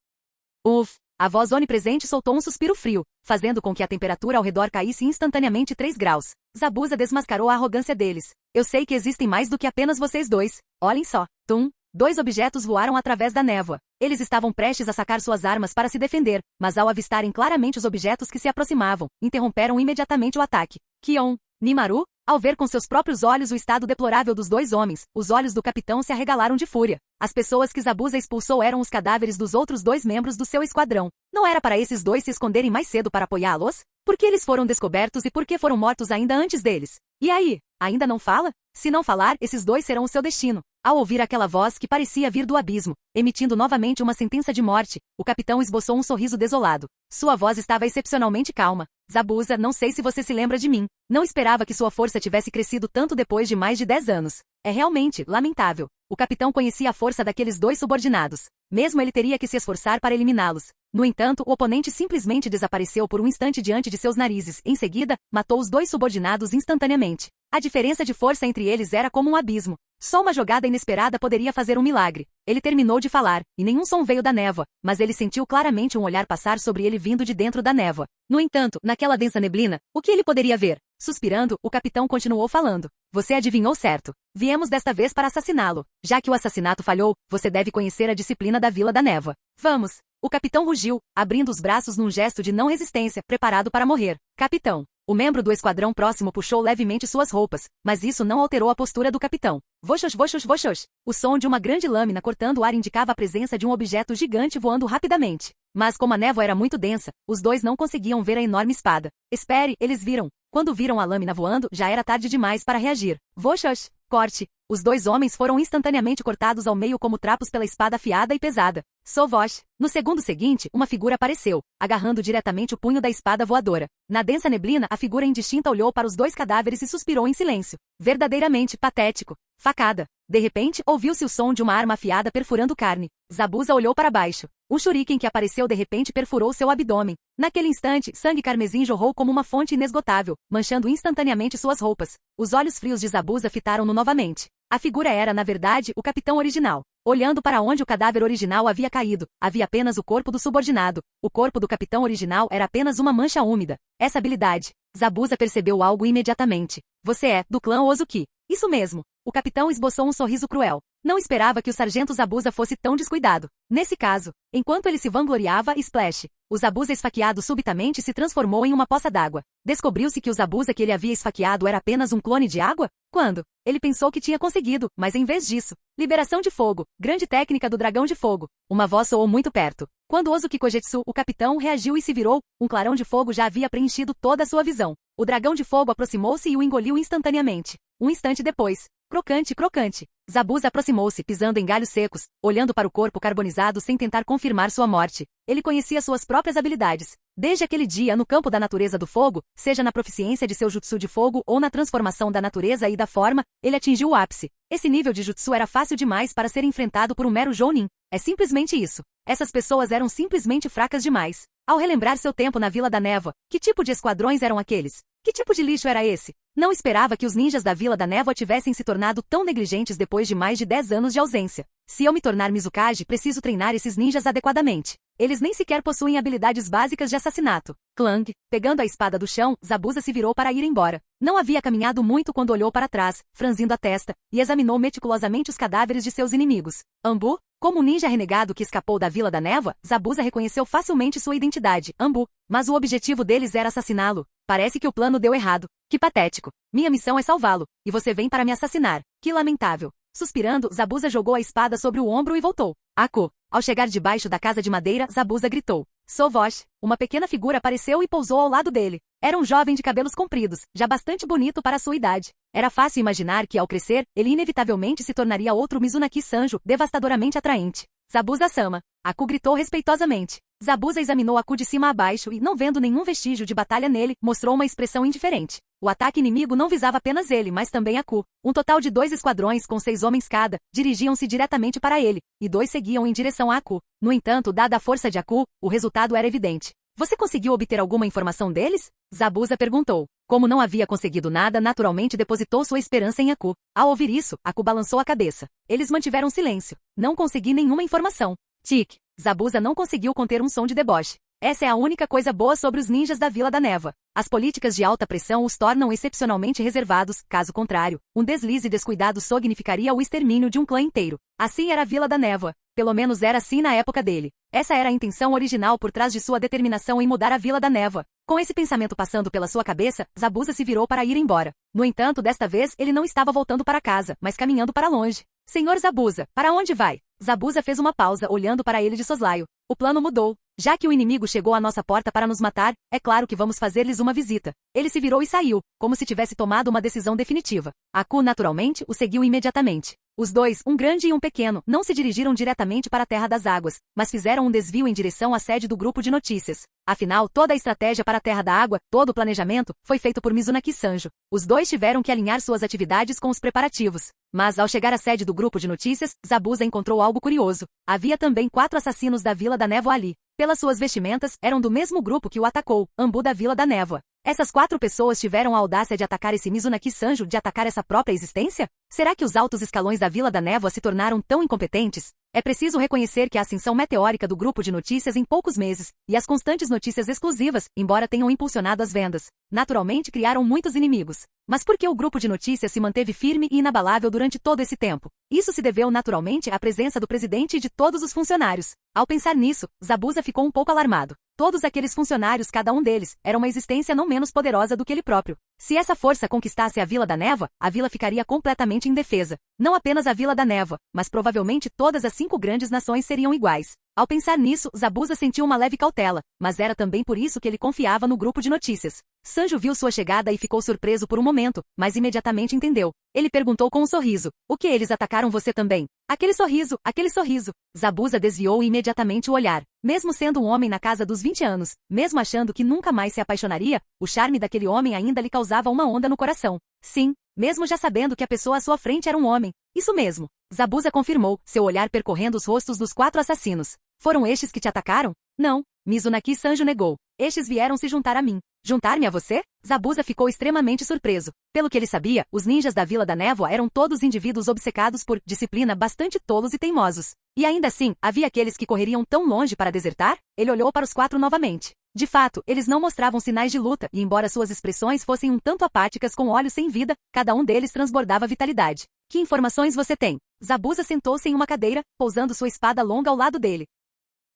A voz onipresente soltou um suspiro frio, fazendo com que a temperatura ao redor caísse instantaneamente 3 graus. Zabuza desmascarou a arrogância deles. Eu sei que existem mais do que apenas vocês dois. Olhem só. Tum. 2 objetos voaram através da névoa. Eles estavam prestes a sacar suas armas para se defender, mas ao avistarem claramente os objetos que se aproximavam, interromperam imediatamente o ataque. Kion, Nimaru, ao ver com seus próprios olhos o estado deplorável dos 2 homens, os olhos do capitão se arregalaram de fúria. As pessoas que Zabuza expulsou eram os cadáveres dos outros 2 membros do seu esquadrão. Não era para esses 2 se esconderem mais cedo para apoiá-los? Por que eles foram descobertos e por que foram mortos ainda antes deles? E aí? Ainda não fala? Se não falar, esses 2 serão o seu destino. Ao ouvir aquela voz que parecia vir do abismo, emitindo novamente uma sentença de morte, o capitão esboçou um sorriso desolado. Sua voz estava excepcionalmente calma. Zabuza, não sei se você se lembra de mim. Não esperava que sua força tivesse crescido tanto depois de mais de 10 anos. É realmente lamentável. O capitão conhecia a força daqueles 2 subordinados. Mesmo ele teria que se esforçar para eliminá-los. No entanto, o oponente simplesmente desapareceu por um instante diante de seus narizes. Em seguida, matou os 2 subordinados instantaneamente. A diferença de força entre eles era como um abismo. Só uma jogada inesperada poderia fazer um milagre. Ele terminou de falar, e nenhum som veio da névoa, mas ele sentiu claramente um olhar passar sobre ele vindo de dentro da névoa. No entanto, naquela densa neblina, o que ele poderia ver? Suspirando, o capitão continuou falando. Você adivinhou certo. Viemos desta vez para assassiná-lo. Já que o assassinato falhou, você deve conhecer a disciplina da Vila da Névoa. Vamos! O capitão rugiu, abrindo os braços num gesto de não resistência, preparado para morrer. Capitão! O membro do esquadrão próximo puxou levemente suas roupas, mas isso não alterou a postura do capitão. Voxos, voxos, voxos. O som de uma grande lâmina cortando o ar indicava a presença de um objeto gigante voando rapidamente. Mas como a névoa era muito densa, os dois não conseguiam ver a enorme espada. Espere, eles viram. Quando viram a lâmina voando, já era tarde demais para reagir. Voxos! Corte! Os dois homens foram instantaneamente cortados ao meio como trapos pela espada afiada e pesada. Sovosh! No segundo seguinte, uma figura apareceu, agarrando diretamente o punho da espada voadora. Na densa neblina, a figura indistinta olhou para os dois cadáveres e suspirou em silêncio. Verdadeiramente patético. Facada. De repente, ouviu-se o som de uma arma afiada perfurando carne. Zabuza olhou para baixo. Um shuriken que apareceu de repente perfurou seu abdômen. Naquele instante, sangue carmesim jorrou como uma fonte inesgotável, manchando instantaneamente suas roupas. Os olhos frios de Zabuza fitaram-no novamente. A figura era, na verdade, o capitão original. Olhando para onde o cadáver original havia caído, havia apenas o corpo do subordinado. O corpo do capitão original era apenas uma mancha úmida. Essa habilidade. Zabuza percebeu algo imediatamente. Você é, do clã Ozuki. Isso mesmo. O capitão esboçou um sorriso cruel. Não esperava que o sargento Zabuza fosse tão descuidado. Nesse caso, enquanto ele se vangloriava, Splash, o Zabuza esfaqueado subitamente se transformou em uma poça d'água. Descobriu-se que o Zabuza que ele havia esfaqueado era apenas um clone de água? Quando? Ele pensou que tinha conseguido, mas em vez disso, liberação de fogo, grande técnica do dragão de fogo. Uma voz soou muito perto. Quando Ozuki Kogetsu, o capitão, reagiu e se virou, um clarão de fogo já havia preenchido toda a sua visão. O dragão de fogo aproximou-se e o engoliu instantaneamente. Um instante depois, crocante, crocante. Zabuza aproximou-se, pisando em galhos secos, olhando para o corpo carbonizado sem tentar confirmar sua morte. Ele conhecia suas próprias habilidades. Desde aquele dia no campo da natureza do fogo, seja na proficiência de seu jutsu de fogo ou na transformação da natureza e da forma, ele atingiu o ápice. Esse nível de jutsu era fácil demais para ser enfrentado por um mero jounin. É simplesmente isso. Essas pessoas eram simplesmente fracas demais. Ao relembrar seu tempo na Vila da Névoa, que tipo de esquadrões eram aqueles? Que tipo de lixo era esse? Não esperava que os ninjas da Vila da Névoa tivessem se tornado tão negligentes depois de mais de 10 anos de ausência. Se eu me tornar Mizukage, preciso treinar esses ninjas adequadamente. Eles nem sequer possuem habilidades básicas de assassinato. Clang. Pegando a espada do chão, Zabuza se virou para ir embora. Não havia caminhado muito quando olhou para trás, franzindo a testa, e examinou meticulosamente os cadáveres de seus inimigos. Ambu? Como um ninja renegado que escapou da Vila da Névoa, Zabuza reconheceu facilmente sua identidade, Ambu. Mas o objetivo deles era assassiná-lo. Parece que o plano deu errado. Que patético. Minha missão é salvá-lo, e você vem para me assassinar. Que lamentável. Suspirando, Zabuza jogou a espada sobre o ombro e voltou. Aku. Ao chegar debaixo da casa de madeira, Zabuza gritou. Sovosh. Uma pequena figura apareceu e pousou ao lado dele. Era um jovem de cabelos compridos, já bastante bonito para sua idade. Era fácil imaginar que, ao crescer, ele inevitavelmente se tornaria outro Mizunaki Sanjo, devastadoramente atraente. Zabuza-sama. Aku gritou respeitosamente. Zabuza examinou Aku de cima a baixo e, não vendo nenhum vestígio de batalha nele, mostrou uma expressão indiferente. O ataque inimigo não visava apenas ele, mas também Aku. Um total de 2 esquadrões com 6 homens cada, dirigiam-se diretamente para ele, e 2 seguiam em direção a Aku. No entanto, dada a força de Aku, o resultado era evidente. Você conseguiu obter alguma informação deles? Zabuza perguntou. Como não havia conseguido nada, naturalmente depositou sua esperança em Aku. Ao ouvir isso, Aku balançou a cabeça. Eles mantiveram silêncio. Não consegui nenhuma informação. Tic. Zabuza não conseguiu conter um som de deboche. Essa é a única coisa boa sobre os ninjas da Vila da Névoa. As políticas de alta pressão os tornam excepcionalmente reservados, caso contrário, um deslize descuidado significaria o extermínio de um clã inteiro. Assim era a Vila da Névoa. Pelo menos era assim na época dele. Essa era a intenção original por trás de sua determinação em mudar a Vila da Névoa. Com esse pensamento passando pela sua cabeça, Zabuza se virou para ir embora. No entanto, desta vez, ele não estava voltando para casa, mas caminhando para longe. Senhor Zabuza, para onde vai? Zabuza fez uma pausa, olhando para ele de soslaio. O plano mudou. Já que o inimigo chegou à nossa porta para nos matar, é claro que vamos fazer-lhes uma visita. Ele se virou e saiu, como se tivesse tomado uma decisão definitiva. Aku, naturalmente, o seguiu imediatamente. Os dois, um grande e um pequeno, não se dirigiram diretamente para a Terra das Águas, mas fizeram um desvio em direção à sede do grupo de notícias. Afinal, toda a estratégia para a Terra da Água, todo o planejamento, foi feito por Mizunaki Sanjo. Os dois tiveram que alinhar suas atividades com os preparativos. Mas, ao chegar à sede do grupo de notícias, Zabuza encontrou algo curioso. Havia também 4 assassinos da Vila da Névoa ali. Pelas suas vestimentas, eram do mesmo grupo que o atacou, Ambu da Vila da Névoa. Essas 4 pessoas tiveram a audácia de atacar esse Mizunaki Sanjo, de atacar essa própria existência? Será que os altos escalões da Vila da Névoa se tornaram tão incompetentes? É preciso reconhecer que a ascensão meteórica do grupo de notícias em poucos meses, e as constantes notícias exclusivas, embora tenham impulsionado as vendas, naturalmente criaram muitos inimigos. Mas por que o grupo de notícias se manteve firme e inabalável durante todo esse tempo? Isso se deveu naturalmente à presença do presidente e de todos os funcionários. Ao pensar nisso, Zabuza ficou um pouco alarmado. Todos aqueles funcionários, cada um deles, era uma existência não menos poderosa do que ele próprio. Se essa força conquistasse a Vila da Névoa, a vila ficaria completamente indefesa. Não apenas a Vila da Névoa, mas provavelmente todas as 5 grandes nações seriam iguais. Ao pensar nisso, Zabuza sentiu uma leve cautela, mas era também por isso que ele confiava no grupo de notícias. Sanjo viu sua chegada e ficou surpreso por um momento, mas imediatamente entendeu. Ele perguntou com um sorriso: "O que, eles atacaram você também?" Aquele sorriso, aquele sorriso. Zabuza desviou imediatamente o olhar. Mesmo sendo um homem na casa dos 20 anos, mesmo achando que nunca mais se apaixonaria, o charme daquele homem ainda lhe causava uma onda no coração. Sim, mesmo já sabendo que a pessoa à sua frente era um homem. Isso mesmo. Zabuza confirmou, seu olhar percorrendo os rostos dos 4 assassinos. Foram estes que te atacaram? Não. Mizunaki Sanjo negou. Estes vieram se juntar a mim. Juntar-me a você? Zabuza ficou extremamente surpreso. Pelo que ele sabia, os ninjas da Vila da Névoa eram todos indivíduos obcecados por disciplina, bastante tolos e teimosos. E ainda assim, havia aqueles que correriam tão longe para desertar? Ele olhou para os 4 novamente. De fato, eles não mostravam sinais de luta, e embora suas expressões fossem um tanto apáticas com olhos sem vida, cada um deles transbordava vitalidade. Que informações você tem? Zabuza sentou-se em uma cadeira, pousando sua espada longa ao lado dele.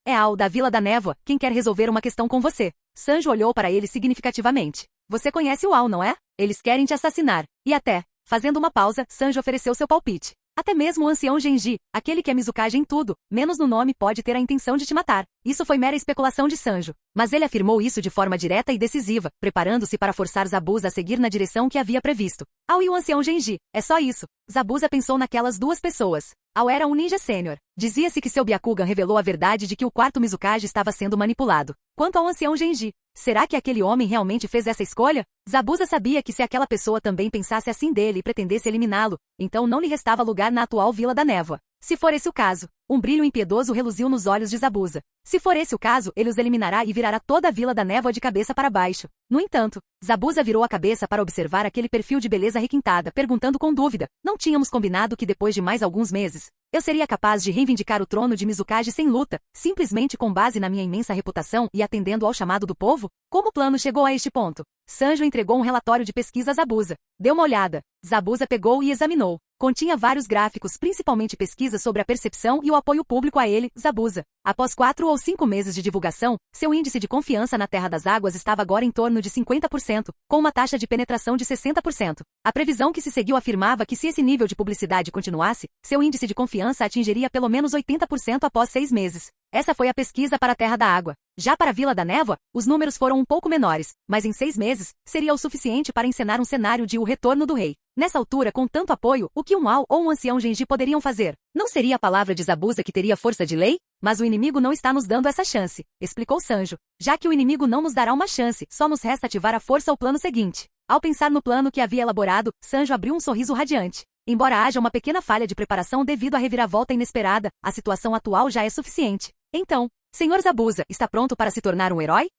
É Al, da Vila da Névoa, quem quer resolver uma questão com você. Sanjo olhou para ele significativamente. Você conhece o Al, não é? Eles querem te assassinar. E até, fazendo uma pausa, Sanjo ofereceu seu palpite. Até mesmo o ancião Genji, aquele que é Mizukage em tudo, menos no nome, pode ter a intenção de te matar. Isso foi mera especulação de Sanjo. Mas ele afirmou isso de forma direta e decisiva, preparando-se para forçar Zabuza a seguir na direção que havia previsto. Ao e o ancião Genji, é só isso. Zabuza pensou naquelas 2 pessoas. Ao era um ninja sênior. Dizia-se que seu Byakugan revelou a verdade de que o 4º Mizukage estava sendo manipulado. Quanto ao ancião Genji, será que aquele homem realmente fez essa escolha? Zabuza sabia que se aquela pessoa também pensasse assim dele e pretendesse eliminá-lo, então não lhe restava lugar na atual Vila da Névoa. Se for esse o caso, um brilho impiedoso reluziu nos olhos de Zabuza. Se for esse o caso, ele os eliminará e virará toda a Vila da Névoa de cabeça para baixo. No entanto, Zabuza virou a cabeça para observar aquele perfil de beleza requintada, perguntando com dúvida: não tínhamos combinado que depois de mais alguns meses, eu seria capaz de reivindicar o trono de Mizukage sem luta, simplesmente com base na minha imensa reputação e atendendo ao chamado do povo? Como o plano chegou a este ponto? Sanjo entregou um relatório de pesquisa a Zabuza. Deu uma olhada. Zabuza pegou e examinou. Continha vários gráficos, principalmente pesquisas sobre a percepção e o apoio público a ele, Zabuza. Após 4 ou 5 meses de divulgação, seu índice de confiança na Terra das Águas estava agora em torno de 50%, com uma taxa de penetração de 60%. A previsão que se seguiu afirmava que se esse nível de publicidade continuasse, seu índice de confiança atingiria pelo menos 80% após 6 meses. Essa foi a pesquisa para a Terra da Água. Já para a Vila da Névoa, os números foram um pouco menores, mas em 6 meses, seria o suficiente para encenar um cenário de O Retorno do Rei. Nessa altura, com tanto apoio, o que um Al ou um ancião Genji poderiam fazer? Não seria a palavra de Zabuza que teria força de lei? Mas o inimigo não está nos dando essa chance, explicou Sanjo. Já que o inimigo não nos dará uma chance, só nos resta ativar a força ao plano seguinte. Ao pensar no plano que havia elaborado, Sanjo abriu um sorriso radiante. Embora haja uma pequena falha de preparação devido à reviravolta inesperada, a situação atual já é suficiente. Então, Senhor Zabuza, está pronto para se tornar um herói?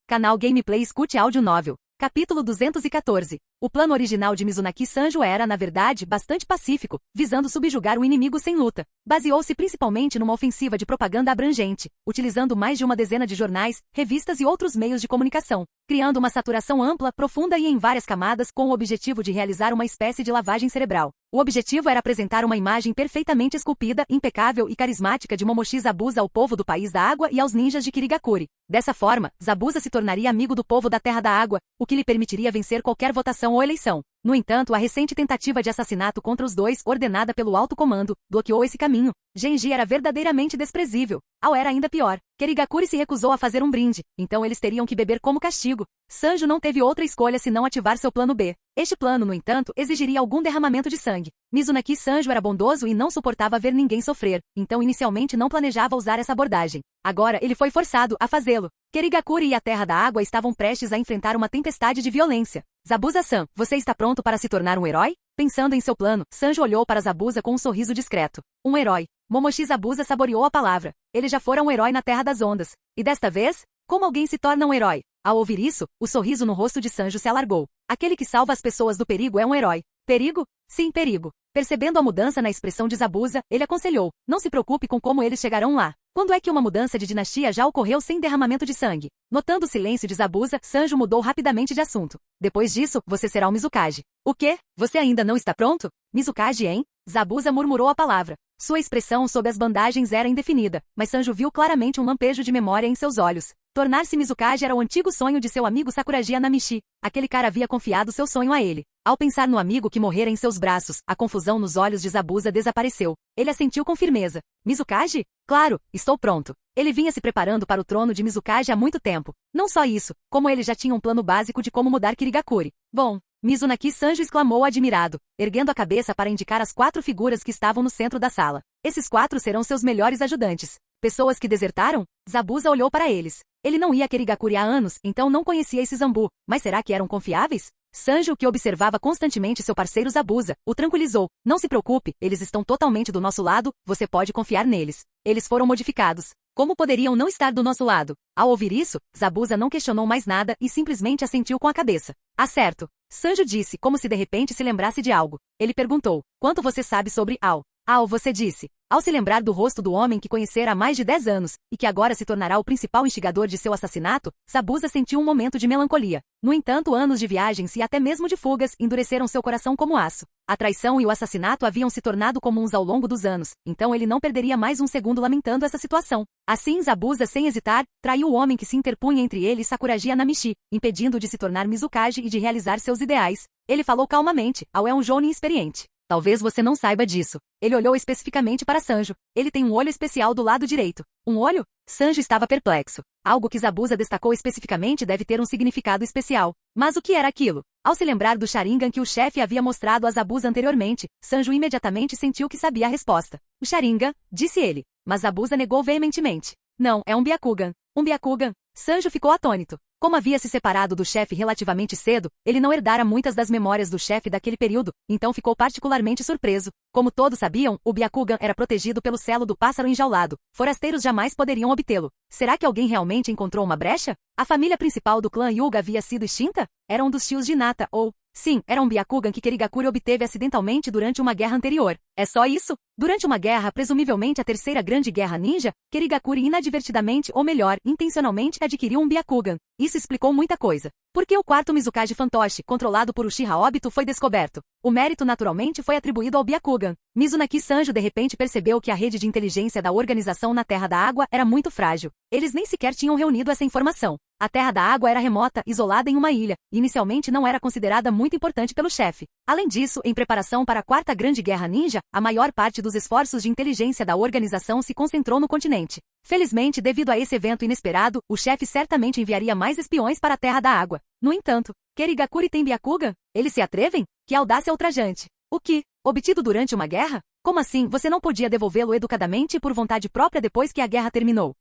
Canal Gameplay Escute Áudio Novel. Capítulo 214. O plano original de Mizunaki Sanjo era, na verdade, bastante pacífico, visando subjugar o inimigo sem luta. Baseou-se principalmente numa ofensiva de propaganda abrangente, utilizando mais de uma dezena de jornais, revistas e outros meios de comunicação, criando uma saturação ampla, profunda e em várias camadas com o objetivo de realizar uma espécie de lavagem cerebral. O objetivo era apresentar uma imagem perfeitamente esculpida, impecável e carismática de Momoshi Zabuza ao povo do País da Água e aos ninjas de Kirigakuri. Dessa forma, Zabuza se tornaria amigo do povo da Terra da Água, o que lhe permitiria vencer qualquer votação ou eleição. No entanto, a recente tentativa de assassinato contra os dois, ordenada pelo alto comando, bloqueou esse caminho. Genji era verdadeiramente desprezível. Ao era ainda pior. Kirigakuri se recusou a fazer um brinde, então eles teriam que beber como castigo. Sanjo não teve outra escolha senão ativar seu plano B. Este plano, no entanto, exigiria algum derramamento de sangue. Mizunaki Sanjo era bondoso e não suportava ver ninguém sofrer, então inicialmente não planejava usar essa abordagem. Agora ele foi forçado a fazê-lo. Kirigakuri e a Terra da Água estavam prestes a enfrentar uma tempestade de violência. Zabuza-san, você está pronto para se tornar um herói? Pensando em seu plano, Sanjo olhou para Zabuza com um sorriso discreto. Um herói. Momoshi Zabuza saboreou a palavra. Ele já fora um herói na Terra das Ondas. E desta vez, como alguém se torna um herói? Ao ouvir isso, o sorriso no rosto de Sanjo se alargou. Aquele que salva as pessoas do perigo é um herói. Perigo? Sim, perigo. Percebendo a mudança na expressão de Zabuza, ele aconselhou: não se preocupe com como eles chegarão lá. Quando é que uma mudança de dinastia já ocorreu sem derramamento de sangue? Notando o silêncio de Zabuza, Sanjo mudou rapidamente de assunto. Depois disso, você será o Mizukage. O quê? Você ainda não está pronto? Mizukage, hein? Zabuza murmurou a palavra. Sua expressão sob as bandagens era indefinida, mas Sanjo viu claramente um lampejo de memória em seus olhos. Tornar-se Mizukage era o antigo sonho de seu amigo Sakuragi Anamichi. Aquele cara havia confiado seu sonho a ele. Ao pensar no amigo que morrera em seus braços, a confusão nos olhos de Zabuza desapareceu. Ele assentiu com firmeza. Mizukage? Claro, estou pronto. Ele vinha se preparando para o trono de Mizukage há muito tempo. Não só isso, como ele já tinha um plano básico de como mudar Kirigakuri. Bom, Mizunaki Sanjo exclamou admirado, erguendo a cabeça para indicar as 4 figuras que estavam no centro da sala. Esses 4 serão seus melhores ajudantes. Pessoas que desertaram? Zabuza olhou para eles. Ele não ia a Kirigakuri há anos, então não conhecia esse Zambu. Mas será que eram confiáveis? Sanjo, que observava constantemente seu parceiro Zabuza, o tranquilizou. Não se preocupe, eles estão totalmente do nosso lado, você pode confiar neles. Eles foram modificados. Como poderiam não estar do nosso lado? Ao ouvir isso, Zabuza não questionou mais nada e simplesmente assentiu com a cabeça. Ah, certo. Sanjo disse, como se de repente se lembrasse de algo. Ele perguntou: quanto você sabe sobre Ao? Ao, você disse. Ao se lembrar do rosto do homem que conhecera há mais de 10 anos, e que agora se tornará o principal instigador de seu assassinato, Zabuza sentiu um momento de melancolia. No entanto, anos de viagens e até mesmo de fugas endureceram seu coração como aço. A traição e o assassinato haviam se tornado comuns ao longo dos anos, então ele não perderia mais um segundo lamentando essa situação. Assim, Zabuza, sem hesitar, traiu o homem que se interpunha entre ele e Sakuragi Anamichi, impedindo-o de se tornar Mizukage e de realizar seus ideais. Ele falou calmamente: Ao é um Jounin experiente. Talvez você não saiba disso. Ele olhou especificamente para Sanjo. Ele tem um olho especial do lado direito. Um olho? Sanjo estava perplexo. Algo que Zabuza destacou especificamente deve ter um significado especial. Mas o que era aquilo? Ao se lembrar do Sharingan que o chefe havia mostrado a Zabuza anteriormente, Sanjo imediatamente sentiu que sabia a resposta. O Sharingan, disse ele. Mas Zabuza negou veementemente. Não, é um Byakugan. Um Byakugan? Sanjo ficou atônito. Como havia se separado do chefe relativamente cedo, ele não herdara muitas das memórias do chefe daquele período, então ficou particularmente surpreso. Como todos sabiam, o Byakugan era protegido pelo selo do pássaro enjaulado. Forasteiros jamais poderiam obtê-lo. Será que alguém realmente encontrou uma brecha? A família principal do clã Hyuga havia sido extinta? Era um dos tios de Hinata, ou... Sim, era um Byakugan que Kirigakuri obteve acidentalmente durante uma guerra anterior. É só isso? Durante uma guerra, presumivelmente a terceira grande guerra ninja, Kirigakuri inadvertidamente, ou melhor, intencionalmente adquiriu um Byakugan. Isso explicou muita coisa. Por que o quarto Mizukage Fantoche, controlado por Uchiha Obito, foi descoberto? O mérito naturalmente foi atribuído ao Byakugan. Mizunaki Sanjo de repente percebeu que a rede de inteligência da organização na Terra da Água era muito frágil. Eles nem sequer tinham reunido essa informação. A Terra da Água era remota, isolada em uma ilha, e inicialmente não era considerada muito importante pelo chefe. Além disso, em preparação para a Quarta Grande Guerra Ninja, a maior parte dos esforços de inteligência da organização se concentrou no continente. Felizmente, devido a esse evento inesperado, o chefe certamente enviaria mais espiões para a Terra da Água. No entanto, Kirigakuri tem Byakugan? Eles se atrevem? Que audácia ultrajante! O que? Obtido durante uma guerra? Como assim você não podia devolvê-lo educadamente e por vontade própria depois que a guerra terminou?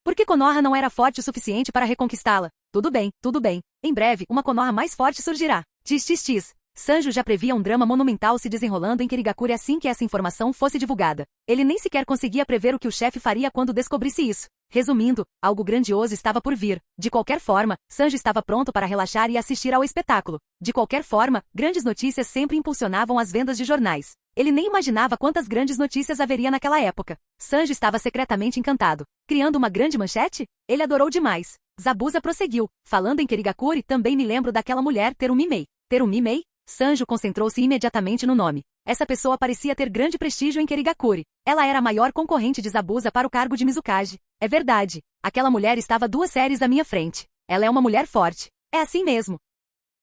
Por que Konoha não era forte o suficiente para reconquistá-la? Tudo bem, tudo bem. Em breve, uma Konoha mais forte surgirá. Tis. Sanjo já previa um drama monumental se desenrolando em Kirigakuri assim que essa informação fosse divulgada. Ele nem sequer conseguia prever o que o chefe faria quando descobrisse isso. Resumindo, algo grandioso estava por vir. De qualquer forma, Sanjo estava pronto para relaxar e assistir ao espetáculo. De qualquer forma, grandes notícias sempre impulsionavam as vendas de jornais. Ele nem imaginava quantas grandes notícias haveria naquela época. Sanjo estava secretamente encantado. Criando uma grande manchete? Ele adorou demais. Zabuza prosseguiu. Falando em Kirigakuri, também me lembro daquela mulher, Terumi Mei. Terumi Mei? Sanjo concentrou-se imediatamente no nome. Essa pessoa parecia ter grande prestígio em Kirigakuri. Ela era a maior concorrente de Zabuza para o cargo de Mizukage. É verdade. Aquela mulher estava 2 séries à minha frente. Ela é uma mulher forte. É assim mesmo.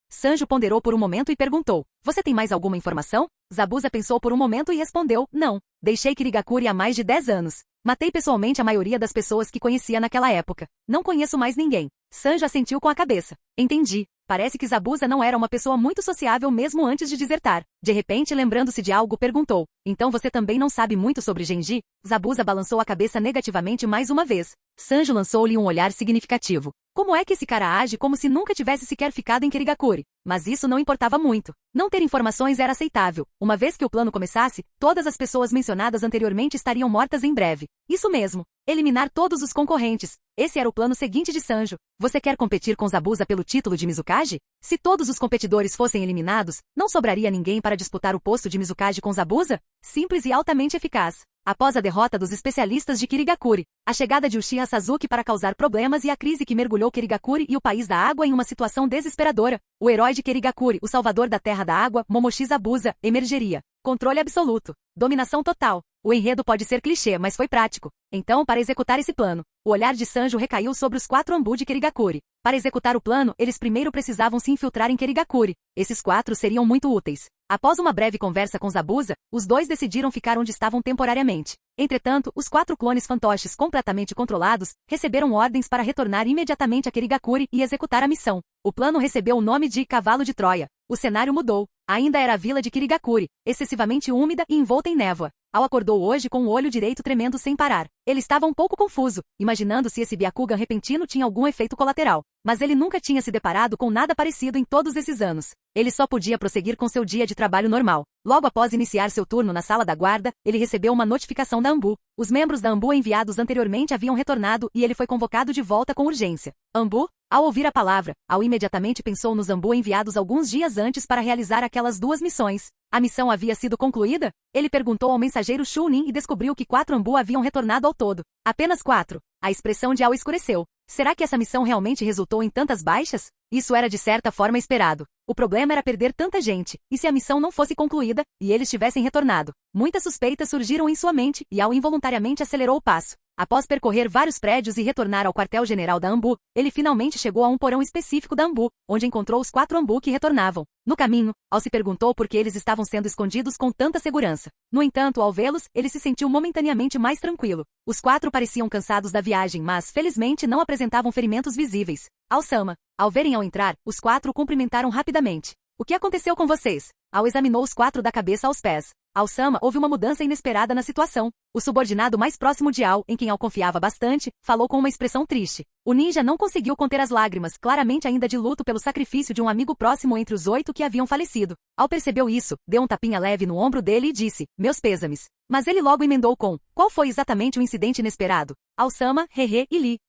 Sanjo ponderou por um momento e perguntou: Você tem mais alguma informação? Zabuza pensou por um momento e respondeu: Não. Deixei Kirigakuri há mais de 10 anos. Matei pessoalmente a maioria das pessoas que conhecia naquela época. Não conheço mais ninguém. Sanjo assentiu com a cabeça. Entendi. Parece que Zabuza não era uma pessoa muito sociável mesmo antes de desertar. De repente, lembrando-se de algo, perguntou: Então você também não sabe muito sobre Genji? Zabuza balançou a cabeça negativamente mais uma vez. Sanjo lançou-lhe um olhar significativo. Como é que esse cara age como se nunca tivesse sequer ficado em Kirigakuri? Mas isso não importava muito. Não ter informações era aceitável. Uma vez que o plano começasse, todas as pessoas mencionadas anteriormente estariam mortas em breve. Isso mesmo. Eliminar todos os concorrentes. Esse era o plano seguinte de Sanjo. Você quer competir com Zabuza pelo título de Mizukage? Se todos os competidores fossem eliminados, não sobraria ninguém para disputar o posto de Mizukage com Zabuza? Simples e altamente eficaz. Após a derrota dos especialistas de Kirigakuri, a chegada de Uchiha Sasuke para causar problemas e a crise que mergulhou Kirigakuri e o País da Água em uma situação desesperadora, o herói de Kirigakuri, o salvador da Terra da Água, Momoshi Zabuza, emergeria. Controle absoluto. Dominação total. O enredo pode ser clichê, mas foi prático. Então, para executar esse plano, o olhar de Sanjo recaiu sobre os 4 Anbu de Kirigakuri. Para executar o plano, eles primeiro precisavam se infiltrar em Kirigakuri. Esses 4 seriam muito úteis. Após uma breve conversa com Zabuza, os dois decidiram ficar onde estavam temporariamente. Entretanto, os 4 clones fantoches completamente controlados receberam ordens para retornar imediatamente a Kirigakuri e executar a missão. O plano recebeu o nome de Cavalo de Troia. O cenário mudou. Ainda era a vila de Kirigakuri, excessivamente úmida e envolta em névoa. Ao acordou hoje com o olho direito tremendo sem parar. Ele estava um pouco confuso, imaginando se esse Byakugan repentino tinha algum efeito colateral. Mas ele nunca tinha se deparado com nada parecido em todos esses anos. Ele só podia prosseguir com seu dia de trabalho normal. Logo após iniciar seu turno na sala da guarda, ele recebeu uma notificação da Anbu. Os membros da Anbu enviados anteriormente haviam retornado e ele foi convocado de volta com urgência. Anbu? Ao ouvir a palavra, Ao imediatamente pensou nos Anbu enviados alguns dias antes para realizar aquelas 2 missões. A missão havia sido concluída? Ele perguntou ao mensageiro Chunin e descobriu que 4 Anbu haviam retornado ao todo. Apenas 4. A expressão de Ao escureceu. Será que essa missão realmente resultou em tantas baixas? Isso era de certa forma esperado. O problema era perder tanta gente, e se a missão não fosse concluída, e eles tivessem retornado? Muitas suspeitas surgiram em sua mente, e Ao involuntariamente acelerou o passo. Após percorrer vários prédios e retornar ao quartel-general da Anbu, ele finalmente chegou a um porão específico da Anbu, onde encontrou os 4 Anbu que retornavam. No caminho, Ao se perguntou por que eles estavam sendo escondidos com tanta segurança. No entanto, ao vê-los, ele se sentiu momentaneamente mais tranquilo. Os 4 pareciam cansados da viagem, mas, felizmente, não apresentavam ferimentos visíveis. Ao-sama. Ao verem Ao entrar, os 4 o cumprimentaram rapidamente. O que aconteceu com vocês? Ao examinou os 4 da cabeça aos pés. Ao-sama, houve uma mudança inesperada na situação. O subordinado mais próximo de Ao, em quem Ao confiava bastante, falou com uma expressão triste. O ninja não conseguiu conter as lágrimas, claramente ainda de luto pelo sacrifício de um amigo próximo entre os 8 que haviam falecido. Ao percebeu isso, deu um tapinha leve no ombro dele e disse, meus pêsames. Mas ele logo emendou com, qual foi exatamente o incidente inesperado? Ao-sama, hehe e li.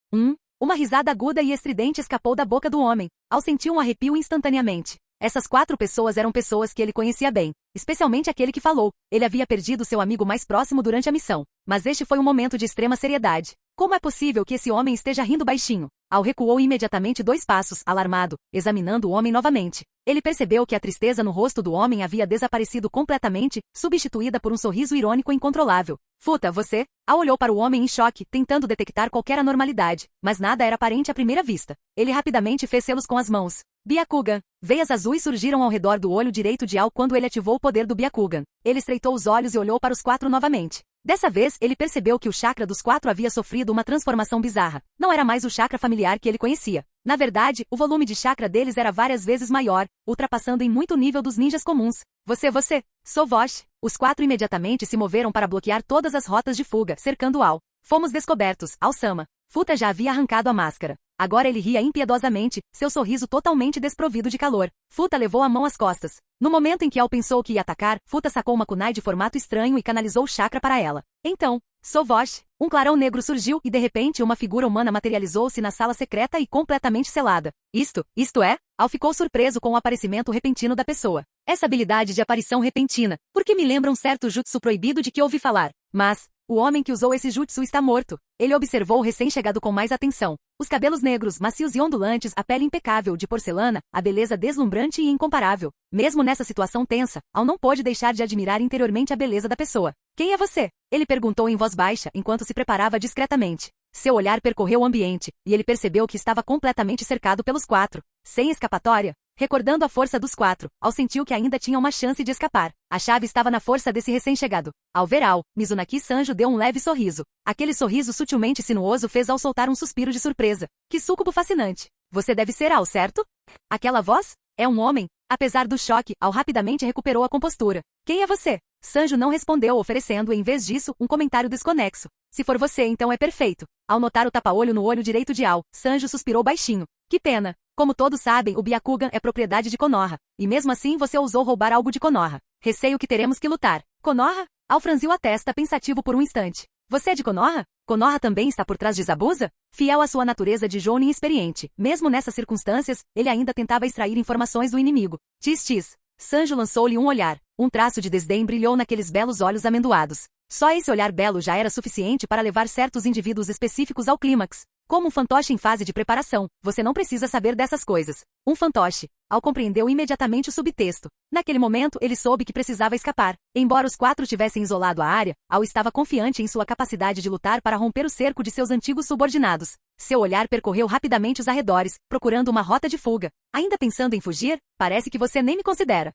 Uma risada aguda e estridente escapou da boca do homem. Ao sentiu um arrepio instantaneamente. Essas 4 pessoas eram pessoas que ele conhecia bem, especialmente aquele que falou. Ele havia perdido seu amigo mais próximo durante a missão, mas este foi um momento de extrema seriedade. Como é possível que esse homem esteja rindo baixinho? Ao recuou imediatamente 2 passos, alarmado, examinando o homem novamente. Ele percebeu que a tristeza no rosto do homem havia desaparecido completamente, substituída por um sorriso irônico incontrolável. Futa, você? Ao olhou para o homem em choque, tentando detectar qualquer anormalidade, mas nada era aparente à primeira vista. Ele rapidamente fez selos com as mãos. Byakugan. Veias azuis surgiram ao redor do olho direito de Ao quando ele ativou o poder do Byakugan. Ele estreitou os olhos e olhou para os 4 novamente. Dessa vez, ele percebeu que o chakra dos 4 havia sofrido uma transformação bizarra. Não era mais o chakra familiar que ele conhecia. Na verdade, o volume de chakra deles era várias vezes maior, ultrapassando em muito o nível dos ninjas comuns. Você, sou Vosh. Os 4 imediatamente se moveram para bloquear todas as rotas de fuga, cercando Ao. Fomos descobertos, Ao-sama. Futa já havia arrancado a máscara. Agora ele ria impiedosamente, seu sorriso totalmente desprovido de calor. Futa levou a mão às costas. No momento em que Ao pensou que ia atacar, Futa sacou uma kunai de formato estranho e canalizou o chakra para ela. Então, sou Vosh. Um clarão negro surgiu e de repente uma figura humana materializou-se na sala secreta e completamente selada. Isto é? Ao ficou surpreso com o aparecimento repentino da pessoa. Essa habilidade de aparição repentina, porque me lembra um certo jutsu proibido de que ouvi falar. Mas, o homem que usou esse jutsu está morto. Ele observou o recém-chegado com mais atenção. Os cabelos negros, macios e ondulantes, a pele impecável de porcelana, a beleza deslumbrante e incomparável. Mesmo nessa situação tensa, Ao não pôde deixar de admirar interiormente a beleza da pessoa. Quem é você? Ele perguntou em voz baixa, enquanto se preparava discretamente. Seu olhar percorreu o ambiente, e ele percebeu que estava completamente cercado pelos 4. Sem escapatória. Recordando a força dos 4, Ao sentiu que ainda tinha uma chance de escapar. A chave estava na força desse recém-chegado. Ao ver Ao, Mizunaki Sanjo deu um leve sorriso. Aquele sorriso sutilmente sinuoso fez Ao soltar um suspiro de surpresa. Que súcubo fascinante. Você deve ser Ao, certo? Aquela voz? É um homem? Apesar do choque, Ao rapidamente recuperou a compostura. Quem é você? Sanjo não respondeu, oferecendo, em vez disso, um comentário desconexo. Se for você, então é perfeito. Ao notar o tapa-olho no olho direito de Ao, Sanjo suspirou baixinho. Que pena. Como todos sabem, o Byakugan é propriedade de Konoha. E mesmo assim você ousou roubar algo de Konoha. Receio que teremos que lutar. Konoha? Ao franziu a testa pensativo por um instante. Você é de Konoha? Konoha também está por trás de Zabuza? Fiel à sua natureza de Jounin experiente, mesmo nessas circunstâncias, ele ainda tentava extrair informações do inimigo. Tis. Sanjo lançou-lhe um olhar. Um traço de desdém brilhou naqueles belos olhos amendoados. Só esse olhar belo já era suficiente para levar certos indivíduos específicos ao clímax. Como um fantoche em fase de preparação, você não precisa saber dessas coisas. Um fantoche. Ao compreendeu imediatamente o subtexto. Naquele momento, ele soube que precisava escapar. Embora os 4 tivessem isolado a área, Ao estava confiante em sua capacidade de lutar para romper o cerco de seus antigos subordinados. Seu olhar percorreu rapidamente os arredores, procurando uma rota de fuga. Ainda pensando em fugir? Parece que você nem me considera.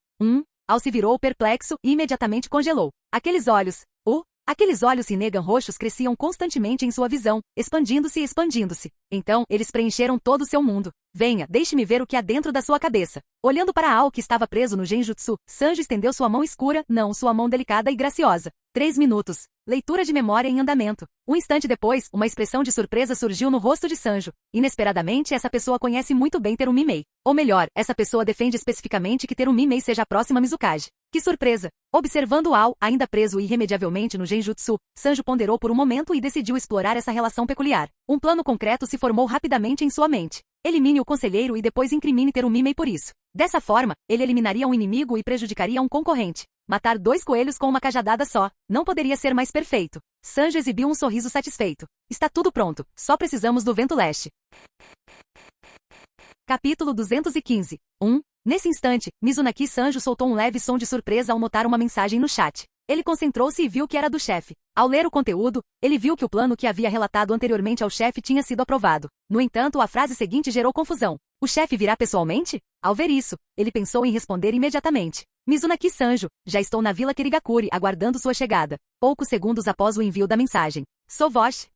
Ao se virou perplexo e imediatamente congelou. Aqueles olhos. Aqueles olhos Rinnegan roxos cresciam constantemente em sua visão, expandindo-se e expandindo-se. Então, eles preencheram todo o seu mundo. Venha, deixe-me ver o que há dentro da sua cabeça. Olhando para Ao que estava preso no Genjutsu, Sanjo estendeu sua mão escura, não sua mão delicada e graciosa. 3 minutos. Leitura de memória em andamento. Um instante depois, uma expressão de surpresa surgiu no rosto de Sanjo. Inesperadamente, essa pessoa conhece muito bem Terumimei. Ou melhor, essa pessoa defende especificamente que Terumimei seja a próxima Mizukage. Que surpresa! Observando Ao, ainda preso irremediavelmente no Genjutsu, Sanjo ponderou por um momento e decidiu explorar essa relação peculiar. Um plano concreto se formou rapidamente em sua mente. Elimine o conselheiro e depois incrimine Terumimei por isso. Dessa forma, ele eliminaria um inimigo e prejudicaria um concorrente. Matar 2 coelhos com uma cajadada só. Não poderia ser mais perfeito. Sanjo exibiu um sorriso satisfeito. Está tudo pronto. Só precisamos do vento leste. Capítulo 215. Nesse instante, Mizunaki Sanjo soltou um leve som de surpresa ao notar uma mensagem no chat. Ele concentrou-se e viu que era do chefe. Ao ler o conteúdo, ele viu que o plano que havia relatado anteriormente ao chefe tinha sido aprovado. No entanto, a frase seguinte gerou confusão. O chefe virá pessoalmente? Ao ver isso, ele pensou em responder imediatamente. Mizunaki Sanjo, já estou na Vila Kirigakuri aguardando sua chegada. Poucos segundos após o envio da mensagem. Sou Vosh.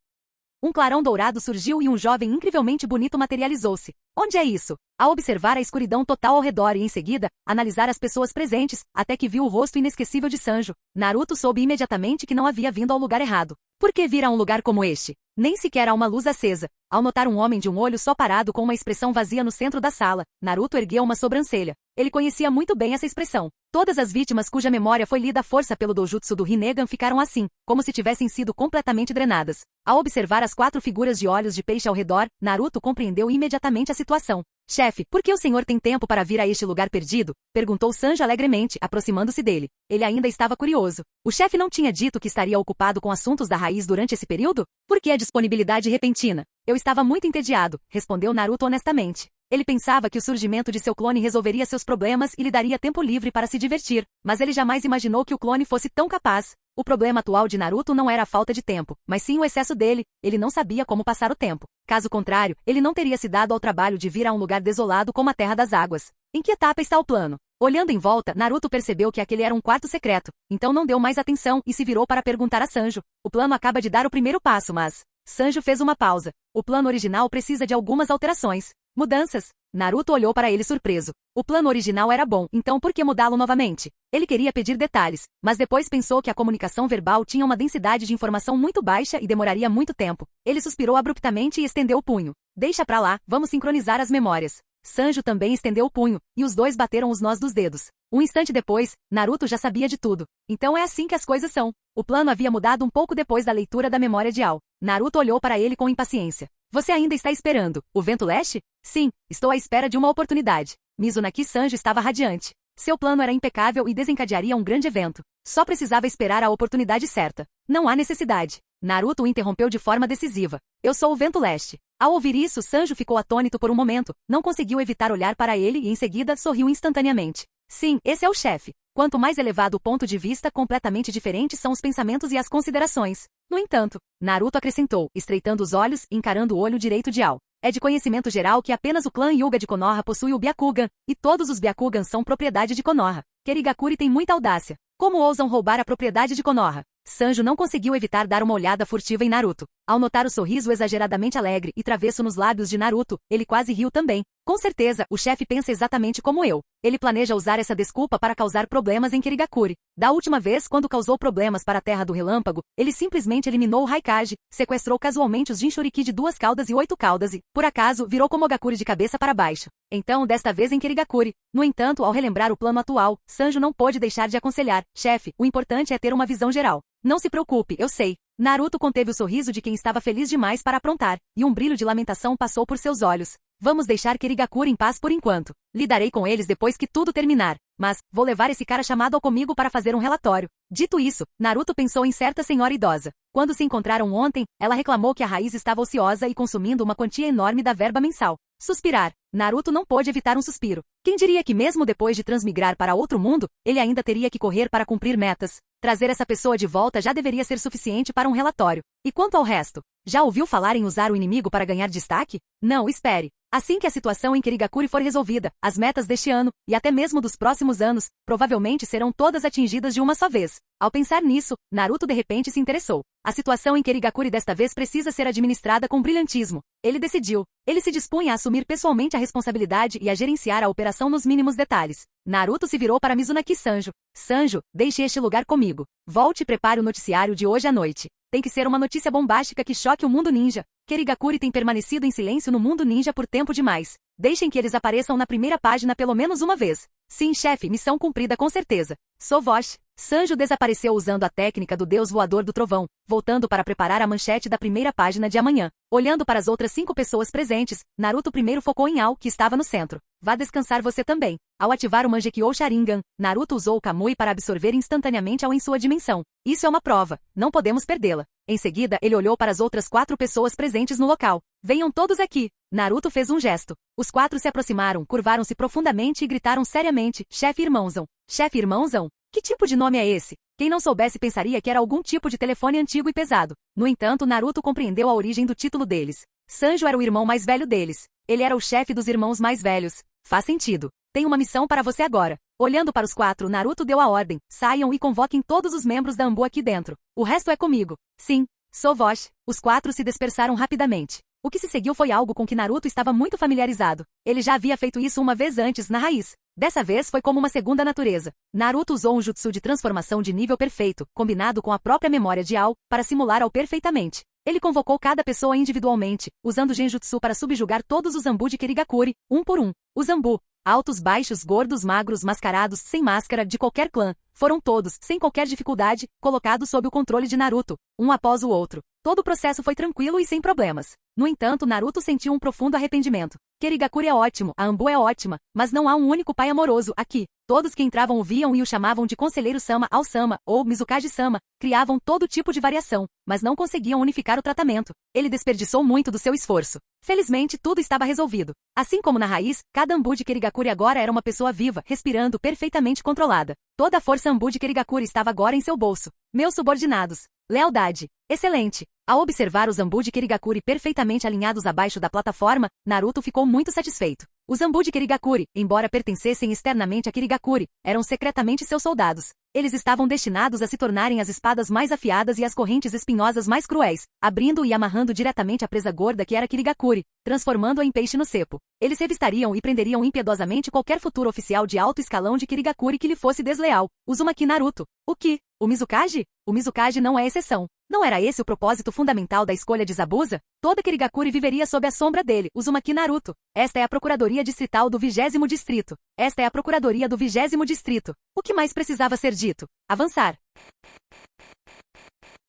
Um clarão dourado surgiu e um jovem incrivelmente bonito materializou-se. Onde é isso? Ao observar a escuridão total ao redor e em seguida, analisar as pessoas presentes, até que viu o rosto inesquecível de Sanjo, Naruto soube imediatamente que não havia vindo ao lugar errado. Por que vir a um lugar como este? Nem sequer há uma luz acesa. Ao notar um homem de um olho só parado com uma expressão vazia no centro da sala, Naruto ergueu uma sobrancelha. Ele conhecia muito bem essa expressão. Todas as vítimas cuja memória foi lida à força pelo doujutsu do Rinnegan ficaram assim, como se tivessem sido completamente drenadas. Ao observar as 4 figuras de olhos de peixe ao redor, Naruto compreendeu imediatamente a situação. Chefe, por que o senhor tem tempo para vir a este lugar perdido? Perguntou Sanjo alegremente, aproximando-se dele. Ele ainda estava curioso. O chefe não tinha dito que estaria ocupado com assuntos da raiz durante esse período? Por que a disponibilidade repentina? Eu estava muito entediado, respondeu Naruto honestamente. Ele pensava que o surgimento de seu clone resolveria seus problemas e lhe daria tempo livre para se divertir, mas ele jamais imaginou que o clone fosse tão capaz. O problema atual de Naruto não era a falta de tempo, mas sim o excesso dele. Ele não sabia como passar o tempo. Caso contrário, ele não teria se dado ao trabalho de vir a um lugar desolado como a Terra das Águas. Em que etapa está o plano? Olhando em volta, Naruto percebeu que aquele era um quarto secreto, então não deu mais atenção e se virou para perguntar a Sanjo. O plano acaba de dar o primeiro passo, mas... Sanjo fez uma pausa. O plano original precisa de algumas alterações. Mudanças. Naruto olhou para ele surpreso. O plano original era bom, então por que mudá-lo novamente? Ele queria pedir detalhes, mas depois pensou que a comunicação verbal tinha uma densidade de informação muito baixa e demoraria muito tempo. Ele suspirou abruptamente e estendeu o punho. Deixa pra lá, vamos sincronizar as memórias. Sanjo também estendeu o punho, e os dois bateram os nós dos dedos. Um instante depois, Naruto já sabia de tudo. Então é assim que as coisas são. O plano havia mudado um pouco depois da leitura da memória de Ao. Naruto olhou para ele com impaciência. Você ainda está esperando o vento leste? Sim, estou à espera de uma oportunidade. Mizunaki Sanjo estava radiante. Seu plano era impecável e desencadearia um grande evento. Só precisava esperar a oportunidade certa. Não há necessidade. Naruto o interrompeu de forma decisiva. Eu sou o vento leste. Ao ouvir isso, Sanjo ficou atônito por um momento, não conseguiu evitar olhar para ele e em seguida sorriu instantaneamente. Sim, esse é o chefe. Quanto mais elevado o ponto de vista, completamente diferentes são os pensamentos e as considerações. No entanto, Naruto acrescentou, estreitando os olhos e encarando o olho direito de Ao. É de conhecimento geral que apenas o clã Hyuga de Konoha possui o Byakugan, e todos os Byakugan são propriedade de Konoha. Kirigakuri tem muita audácia. Como ousam roubar a propriedade de Konoha? Sanjo não conseguiu evitar dar uma olhada furtiva em Naruto. Ao notar o sorriso exageradamente alegre e travesso nos lábios de Naruto, ele quase riu também. Com certeza, o chefe pensa exatamente como eu. Ele planeja usar essa desculpa para causar problemas em Kirigakuri. Da última vez, quando causou problemas para a Terra do Relâmpago, ele simplesmente eliminou o Raikage, sequestrou casualmente os Jinchuriki de 2 caudas e 8 caudas e, por acaso, virou Komogakuri de cabeça para baixo. Então, desta vez em Kirigakuri. No entanto, ao relembrar o plano atual, Sanjo não pôde deixar de aconselhar. Chefe, o importante é ter uma visão geral. Não se preocupe, eu sei. Naruto conteve o sorriso de quem estava feliz demais para aprontar, e um brilho de lamentação passou por seus olhos. Vamos deixar Kirigakuri em paz por enquanto. Lidarei com eles depois que tudo terminar. Mas, vou levar esse cara chamado comigo para fazer um relatório. Dito isso, Naruto pensou em certa senhora idosa. Quando se encontraram ontem, ela reclamou que a raiz estava ociosa e consumindo uma quantia enorme da verba mensal. Suspirar. Naruto não pôde evitar um suspiro. Quem diria que mesmo depois de transmigrar para outro mundo, ele ainda teria que correr para cumprir metas? Trazer essa pessoa de volta já deveria ser suficiente para um relatório. E quanto ao resto? Já ouviu falar em usar o inimigo para ganhar destaque? Não, espere. Assim que a situação em Kirigakuri for resolvida, as metas deste ano, e até mesmo dos próximos anos, provavelmente serão todas atingidas de uma só vez. Ao pensar nisso, Naruto de repente se interessou. A situação em Kirigakuri desta vez precisa ser administrada com brilhantismo. Ele decidiu. Ele se dispunha a assumir pessoalmente a responsabilidade e a gerenciar a operação nos mínimos detalhes. Naruto se virou para Mizunaki Sanjo. Sanjo, deixe este lugar comigo. Volte e prepare o noticiário de hoje à noite. Tem que ser uma notícia bombástica que choque o mundo ninja. Kirigakuri tem permanecido em silêncio no mundo ninja por tempo demais. Deixem que eles apareçam na primeira página pelo menos uma vez. Sim, chefe, missão cumprida com certeza. Sovosh. Sanjo desapareceu usando a técnica do deus voador do trovão, voltando para preparar a manchete da primeira página de amanhã. Olhando para as outras 5 pessoas presentes, Naruto primeiro focou em Ao, que estava no centro. Vá descansar você também. Ao ativar o Mangekyou Sharingan, Naruto usou o Kamui para absorver instantaneamente Ao em sua dimensão. Isso é uma prova. Não podemos perdê-la. Em seguida, ele olhou para as outras 4 pessoas presentes no local. Venham todos aqui. Naruto fez um gesto. Os 4 se aproximaram, curvaram-se profundamente e gritaram seriamente, Chefe Irmãozão. Chefe Irmãozão? Que tipo de nome é esse? Quem não soubesse pensaria que era algum tipo de telefone antigo e pesado. No entanto, Naruto compreendeu a origem do título deles. Sanjo era o irmão mais velho deles. Ele era o chefe dos irmãos mais velhos. Faz sentido. Tenho uma missão para você agora. Olhando para os 4, Naruto deu a ordem. Saiam e convoquem todos os membros da Anbu aqui dentro. O resto é comigo. Sim. Sovosh. Os 4 se dispersaram rapidamente. O que se seguiu foi algo com que Naruto estava muito familiarizado. Ele já havia feito isso uma vez antes, na raiz. Dessa vez foi como uma segunda natureza. Naruto usou um jutsu de transformação de nível perfeito, combinado com a própria memória de Ao, para simular Ao perfeitamente. Ele convocou cada pessoa individualmente, usando Genjutsu para subjugar todos os Anbu de Kirigakuri, um por um. Os Anbu, altos, baixos, gordos, magros, mascarados, sem máscara, de qualquer clã, foram todos, sem qualquer dificuldade, colocados sob o controle de Naruto, um após o outro. Todo o processo foi tranquilo e sem problemas. No entanto, Naruto sentiu um profundo arrependimento. Kirigakuri é ótimo, a Anbu é ótima, mas não há um único pai amoroso aqui. Todos que entravam o viam e o chamavam de Conselheiro Sama ao Sama, ou Mizukage Sama, criavam todo tipo de variação, mas não conseguiam unificar o tratamento. Ele desperdiçou muito do seu esforço. Felizmente, tudo estava resolvido. Assim como na raiz, cada Anbu de Kirigakuri agora era uma pessoa viva, respirando perfeitamente controlada. Toda a força Anbu de Kirigakuri estava agora em seu bolso. Meus subordinados. Lealdade. Excelente. Ao observar os Anbu de Kirigakuri perfeitamente alinhados abaixo da plataforma, Naruto ficou muito satisfeito. Os Anbu de Kirigakuri, embora pertencessem externamente a Kirigakuri, eram secretamente seus soldados. Eles estavam destinados a se tornarem as espadas mais afiadas e as correntes espinhosas mais cruéis, abrindo e amarrando diretamente a presa gorda que era Kirigakuri, transformando-a em peixe no cepo. Eles revistariam e prenderiam impiedosamente qualquer futuro oficial de alto escalão de Kirigakuri que lhe fosse desleal. Uzumaki Naruto. O que? O Mizukage? O Mizukage não é exceção. Não era esse o propósito fundamental da escolha de Zabuza? Toda Kirigakuri viveria sob a sombra dele, Uzumaki Naruto. Esta é a Procuradoria Distrital do 20º Distrito. Esta é a Procuradoria do 20º Distrito. O que mais precisava ser dito? Avançar.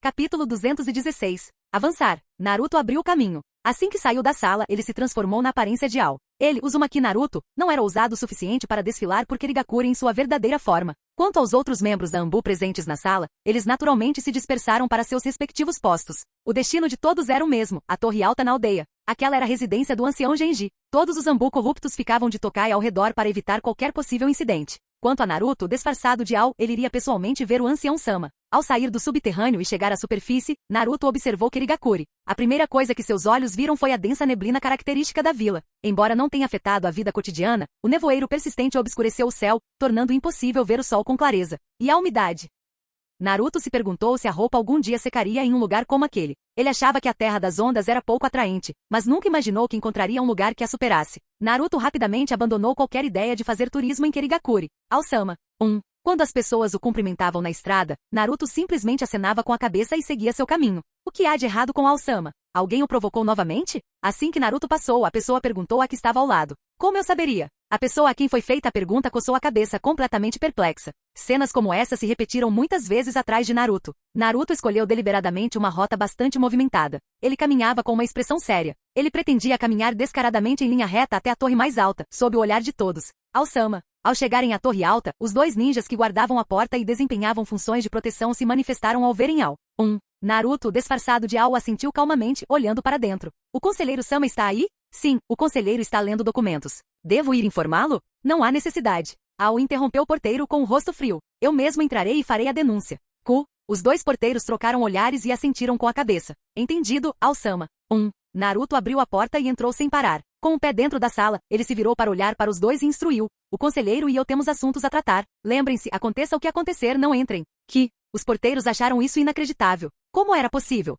Capítulo 216. Avançar. Naruto abriu o caminho. Assim que saiu da sala, ele se transformou na aparência de Ao. Ele, Uzumaki Naruto, não era ousado o suficiente para desfilar por Kirigakuri em sua verdadeira forma. Quanto aos outros membros da Anbu presentes na sala, eles naturalmente se dispersaram para seus respectivos postos. O destino de todos era o mesmo, a torre alta na aldeia. Aquela era a residência do ancião Genji. Todos os Anbu corruptos ficavam de tocaia ao redor para evitar qualquer possível incidente. Quanto a Naruto, disfarçado de Ao, ele iria pessoalmente ver o ancião Sama. Ao sair do subterrâneo e chegar à superfície, Naruto observou Kirigakuri. A primeira coisa que seus olhos viram foi a densa neblina característica da vila. Embora não tenha afetado a vida cotidiana, o nevoeiro persistente obscureceu o céu, tornando impossível ver o sol com clareza. E a umidade? Naruto se perguntou se a roupa algum dia secaria em um lugar como aquele. Ele achava que a Terra das Ondas era pouco atraente, mas nunca imaginou que encontraria um lugar que a superasse. Naruto rapidamente abandonou qualquer ideia de fazer turismo em Kirigakuri. Ao-sama. Quando as pessoas o cumprimentavam na estrada, Naruto simplesmente acenava com a cabeça e seguia seu caminho. O que há de errado com Ao-sama? Alguém o provocou novamente? Assim que Naruto passou, a pessoa perguntou a que estava ao lado. Como eu saberia? A pessoa a quem foi feita a pergunta coçou a cabeça completamente perplexa. Cenas como essa se repetiram muitas vezes atrás de Naruto. Naruto escolheu deliberadamente uma rota bastante movimentada. Ele caminhava com uma expressão séria. Ele pretendia caminhar descaradamente em linha reta até a torre mais alta, sob o olhar de todos. Ao-sama. Ao chegarem à torre alta, os dois ninjas que guardavam a porta e desempenhavam funções de proteção se manifestaram ao verem Ao. Naruto, disfarçado de Ao, assentiu calmamente, olhando para dentro. O conselheiro Sama está aí? Sim, o conselheiro está lendo documentos. Devo ir informá-lo? Não há necessidade. Ao interrompeu o porteiro com o rosto frio. Eu mesmo entrarei e farei a denúncia. Os dois porteiros trocaram olhares e assentiram com a cabeça. Entendido, Ao-sama. Naruto abriu a porta e entrou sem parar. Com o pé dentro da sala, ele se virou para olhar para os dois e instruiu. O conselheiro e eu temos assuntos a tratar. Lembrem-se, aconteça o que acontecer, não entrem. Os porteiros acharam isso inacreditável. Como era possível?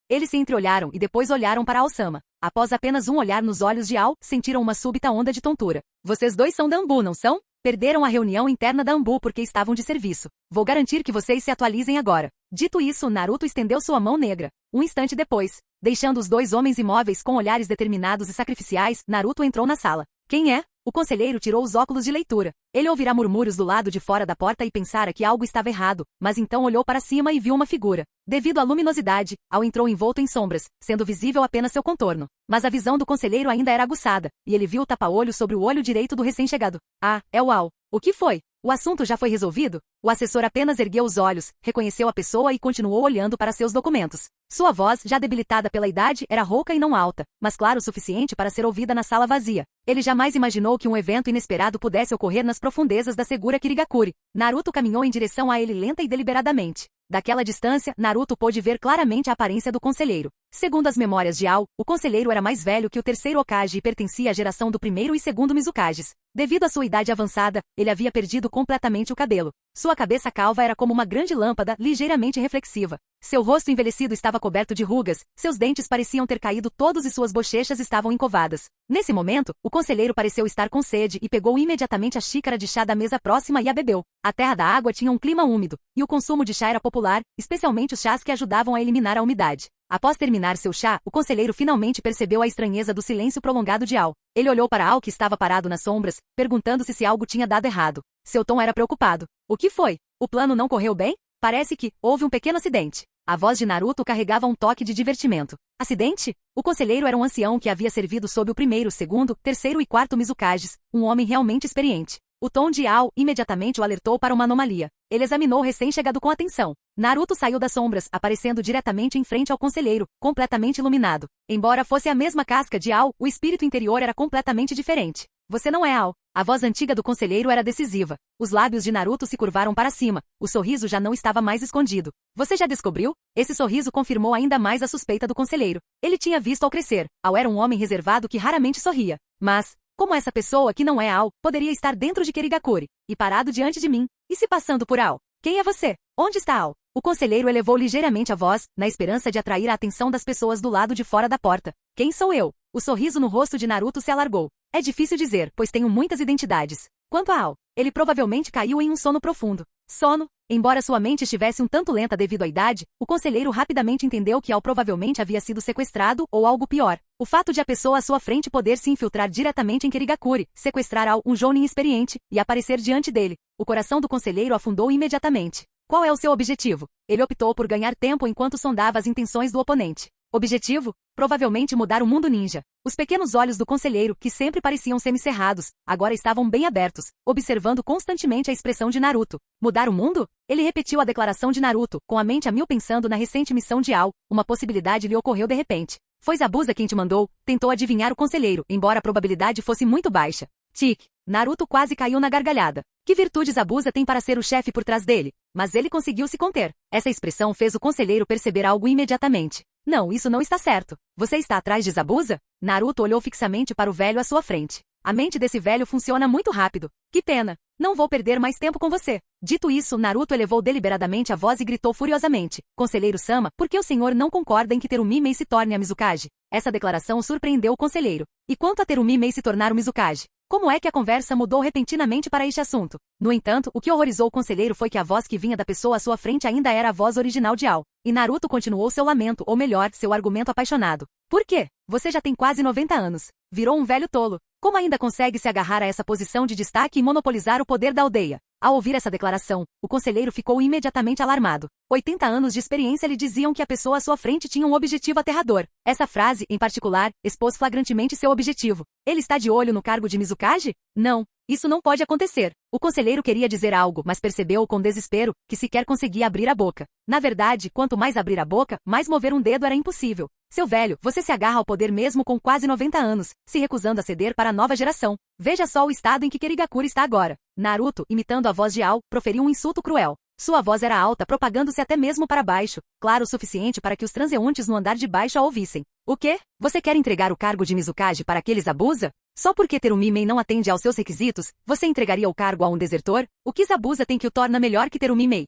Eles se entreolharam e depois olharam para Ao-sama. Após apenas um olhar nos olhos de Ao, sentiram uma súbita onda de tontura. Vocês dois são da Anbu, não são? Perderam a reunião interna da Anbu porque estavam de serviço. Vou garantir que vocês se atualizem agora. Dito isso, Naruto estendeu sua mão negra. Um instante depois, deixando os dois homens imóveis com olhares determinados e sacrificiais, Naruto entrou na sala. Quem é? O conselheiro tirou os óculos de leitura. Ele ouvirá murmúrios do lado de fora da porta e pensara que algo estava errado, mas então olhou para cima e viu uma figura. Devido à luminosidade, Ao entrou envolto em sombras, sendo visível apenas seu contorno. Mas a visão do conselheiro ainda era aguçada, e ele viu o tapa-olho sobre o olho direito do recém-chegado. Ah, é o Ao. O que foi? O assunto já foi resolvido? O assessor apenas ergueu os olhos, reconheceu a pessoa e continuou olhando para seus documentos. Sua voz, já debilitada pela idade, era rouca e não alta, mas claro o suficiente para ser ouvida na sala vazia. Ele jamais imaginou que um evento inesperado pudesse ocorrer nas profundezas da segura Kirigakuri. Naruto caminhou em direção a ele lenta e deliberadamente. Daquela distância, Naruto pôde ver claramente a aparência do conselheiro. Segundo as memórias de Ao, o conselheiro era mais velho que o terceiro Hokage e pertencia à geração do primeiro e segundo Mizukages. Devido à sua idade avançada, ele havia perdido completamente o cabelo. Sua cabeça calva era como uma grande lâmpada, ligeiramente reflexiva. Seu rosto envelhecido estava coberto de rugas, seus dentes pareciam ter caído todos e suas bochechas estavam encovadas. Nesse momento, o conselheiro pareceu estar com sede e pegou imediatamente a xícara de chá da mesa próxima e a bebeu. A terra da água tinha um clima úmido, e o consumo de chá era popular, especialmente os chás que ajudavam a eliminar a umidade. Após terminar seu chá, o conselheiro finalmente percebeu a estranheza do silêncio prolongado de Ao. Ele olhou para Ao que estava parado nas sombras, perguntando-se se algo tinha dado errado. Seu tom era preocupado. O que foi? O plano não correu bem? Parece que houve um pequeno acidente. A voz de Naruto carregava um toque de divertimento. Acidente? O conselheiro era um ancião que havia servido sob o primeiro, segundo, terceiro e quarto Mizukages, um homem realmente experiente. O tom de Ao imediatamente o alertou para uma anomalia. Ele examinou o recém-chegado com atenção. Naruto saiu das sombras, aparecendo diretamente em frente ao conselheiro, completamente iluminado. Embora fosse a mesma casca de Ao, o espírito interior era completamente diferente. Você não é Ao. A voz antiga do conselheiro era decisiva. Os lábios de Naruto se curvaram para cima. O sorriso já não estava mais escondido. Você já descobriu? Esse sorriso confirmou ainda mais a suspeita do conselheiro. Ele tinha visto ao crescer. Ao era um homem reservado que raramente sorria. Mas, como essa pessoa que não é Ao, poderia estar dentro de Kirigakuri, e parado diante de mim, e se passando por Ao? Quem é você? Onde está Ao? O conselheiro elevou ligeiramente a voz, na esperança de atrair a atenção das pessoas do lado de fora da porta. Quem sou eu? O sorriso no rosto de Naruto se alargou. É difícil dizer, pois tenho muitas identidades. Quanto a Ao, ele provavelmente caiu em um sono profundo. Sono? Embora sua mente estivesse um tanto lenta devido à idade, o conselheiro rapidamente entendeu que Ao provavelmente havia sido sequestrado ou algo pior. O fato de a pessoa à sua frente poder se infiltrar diretamente em Kirigakuri, sequestrar Ao, um jounin experiente, e aparecer diante dele. O coração do conselheiro afundou imediatamente. Qual é o seu objetivo? Ele optou por ganhar tempo enquanto sondava as intenções do oponente. Objetivo? Provavelmente mudar o mundo ninja. Os pequenos olhos do conselheiro, que sempre pareciam semicerrados, agora estavam bem abertos, observando constantemente a expressão de Naruto. Mudar o mundo? Ele repetiu a declaração de Naruto, com a mente a mil pensando na recente missão de Ao. Uma possibilidade lhe ocorreu de repente. Foi Zabuza quem te mandou, tentou adivinhar o conselheiro, embora a probabilidade fosse muito baixa. Tic. Naruto quase caiu na gargalhada. Que virtudes Zabuza tem para ser o chefe por trás dele? Mas ele conseguiu se conter. Essa expressão fez o conselheiro perceber algo imediatamente. Não, isso não está certo. Você está atrás de Zabuza? Naruto olhou fixamente para o velho à sua frente. A mente desse velho funciona muito rápido. Que pena. Não vou perder mais tempo com você. Dito isso, Naruto elevou deliberadamente a voz e gritou furiosamente: Conselheiro Sama, por que o senhor não concorda em que Terumi Mei se torne a Mizukage? Essa declaração surpreendeu o conselheiro. E quanto a Terumi Mei se tornar o Mizukage? Como é que a conversa mudou repentinamente para este assunto? No entanto, o que horrorizou o conselheiro foi que a voz que vinha da pessoa à sua frente ainda era a voz original de Ao. E Naruto continuou seu lamento, ou melhor, seu argumento apaixonado. Por quê? Você já tem quase 90 anos. Virou um velho tolo. Como ainda consegue se agarrar a essa posição de destaque e monopolizar o poder da aldeia? Ao ouvir essa declaração, o conselheiro ficou imediatamente alarmado. 80 anos de experiência lhe diziam que a pessoa à sua frente tinha um objetivo aterrador. Essa frase, em particular, expôs flagrantemente seu objetivo. Ele está de olho no cargo de Mizukage? Não. Isso não pode acontecer. O conselheiro queria dizer algo, mas percebeu com desespero que sequer conseguia abrir a boca. Na verdade, quanto mais abrir a boca, mais mover um dedo era impossível. Seu velho, você se agarra ao poder mesmo com quase 90 anos, se recusando a ceder para a nova geração. Veja só o estado em que Kirigakure está agora. Naruto, imitando a voz de Ao, proferiu um insulto cruel. Sua voz era alta, propagando-se até mesmo para baixo, claro o suficiente para que os transeuntes no andar de baixo a ouvissem. O quê? Você quer entregar o cargo de Mizukage para aqueles Zabuza? Só porque Terumi Mei não atende aos seus requisitos, você entregaria o cargo a um desertor? O que Zabuza tem que o torna melhor que Terumi Mei?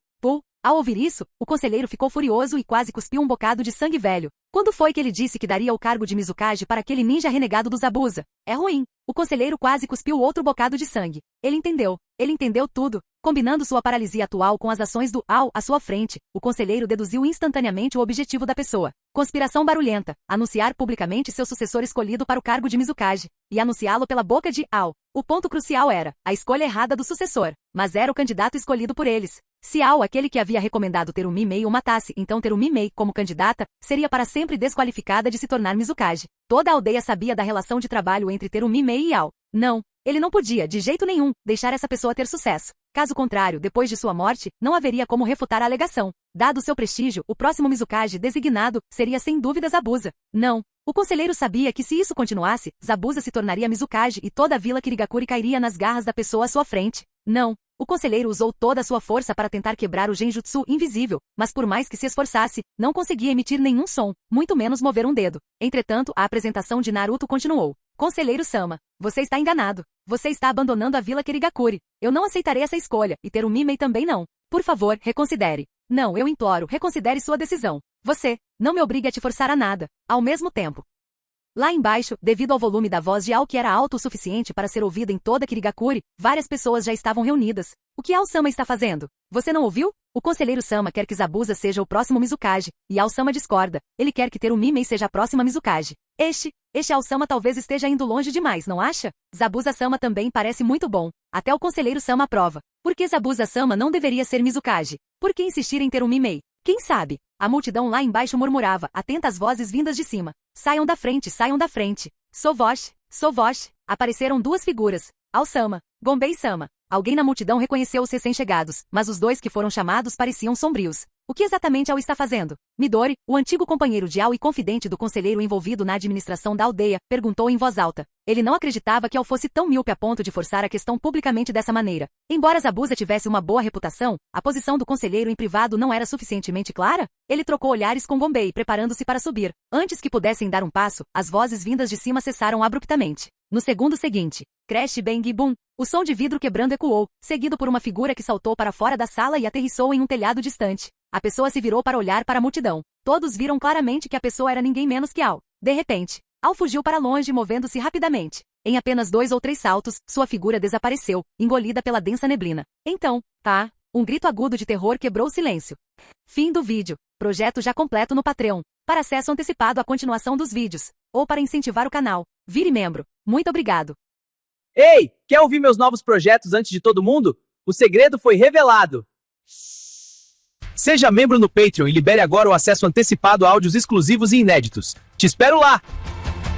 Ao ouvir isso, o conselheiro ficou furioso e quase cuspiu um bocado de sangue velho. Quando foi que ele disse que daria o cargo de Mizukage para aquele ninja renegado dos Zabuza? É ruim. O conselheiro quase cuspiu outro bocado de sangue. Ele entendeu. Ele entendeu tudo. Combinando sua paralisia atual com as ações do Ao à sua frente, o conselheiro deduziu instantaneamente o objetivo da pessoa. Conspiração barulhenta. Anunciar publicamente seu sucessor escolhido para o cargo de Mizukage. E anunciá-lo pela boca de Ao. O ponto crucial era a escolha errada do sucessor. Mas era o candidato escolhido por eles. Se Ao, aquele que havia recomendado Terumi Mei, o matasse, então Terumi Mei, como candidata, seria para sempre desqualificada de se tornar Mizukage. Toda a aldeia sabia da relação de trabalho entre Terumi Mei e Ao. Não, ele não podia, de jeito nenhum, deixar essa pessoa ter sucesso. Caso contrário, depois de sua morte, não haveria como refutar a alegação. Dado seu prestígio, o próximo Mizukage designado seria sem dúvida Zabuza. Não. O conselheiro sabia que se isso continuasse, Zabuza se tornaria Mizukage e toda a vila Kirigakure cairia nas garras da pessoa à sua frente. Não. O conselheiro usou toda a sua força para tentar quebrar o genjutsu invisível, mas por mais que se esforçasse, não conseguia emitir nenhum som, muito menos mover um dedo. Entretanto, a apresentação de Naruto continuou. Conselheiro Sama, você está enganado. Você está abandonando a vila Kirigakure. Eu não aceitarei essa escolha, e Terumi Mei também não. Por favor, reconsidere. Não, eu imploro, reconsidere sua decisão. Você, não me obrigue a te forçar a nada. Ao mesmo tempo. Lá embaixo, devido ao volume da voz de Ao que era alto o suficiente para ser ouvida em toda Kirigakure, várias pessoas já estavam reunidas. O que Ao-sama está fazendo? Você não ouviu? O conselheiro Sama quer que Zabuza seja o próximo Mizukage, e Ao-sama discorda. Ele quer que Terumi Mei seja a próxima Mizukage. Este Ao-sama talvez esteja indo longe demais, não acha? Zabuza-sama também parece muito bom. Até o conselheiro Sama aprova. Por que Zabuza-sama não deveria ser Mizukage? Por que insistir em Terumi Mei? Quem sabe? A multidão lá embaixo murmurava, atenta às vozes vindas de cima. Saiam da frente, saiam da frente. Sovosh. Apareceram duas figuras. Ao-sama, Gonbei-sama. Alguém na multidão reconheceu os recém-chegados, mas os dois que foram chamados pareciam sombrios. O que exatamente Ao está fazendo? Midori, o antigo companheiro de Ao e confidente do conselheiro envolvido na administração da aldeia, perguntou em voz alta. Ele não acreditava que Ao fosse tão míope a ponto de forçar a questão publicamente dessa maneira. Embora Zabuza tivesse uma boa reputação, a posição do conselheiro em privado não era suficientemente clara? Ele trocou olhares com Gonbei, preparando-se para subir. Antes que pudessem dar um passo, as vozes vindas de cima cessaram abruptamente. No segundo seguinte, crash bang boom, o som de vidro quebrando ecoou, seguido por uma figura que saltou para fora da sala e aterrissou em um telhado distante. A pessoa se virou para olhar para a multidão. Todos viram claramente que a pessoa era ninguém menos que Ao. De repente, Ao fugiu para longe movendo-se rapidamente. Em apenas 2 ou 3 saltos, sua figura desapareceu, engolida pela densa neblina. Então, um grito agudo de terror quebrou o silêncio. Fim do vídeo. Projeto já completo no Patreon. Para acesso antecipado à continuação dos vídeos, ou para incentivar o canal, vire membro. Muito obrigado. Ei, quer ouvir meus novos projetos antes de todo mundo? O segredo foi revelado. Seja membro no Patreon e libere agora o acesso antecipado a áudios exclusivos e inéditos. Te espero lá!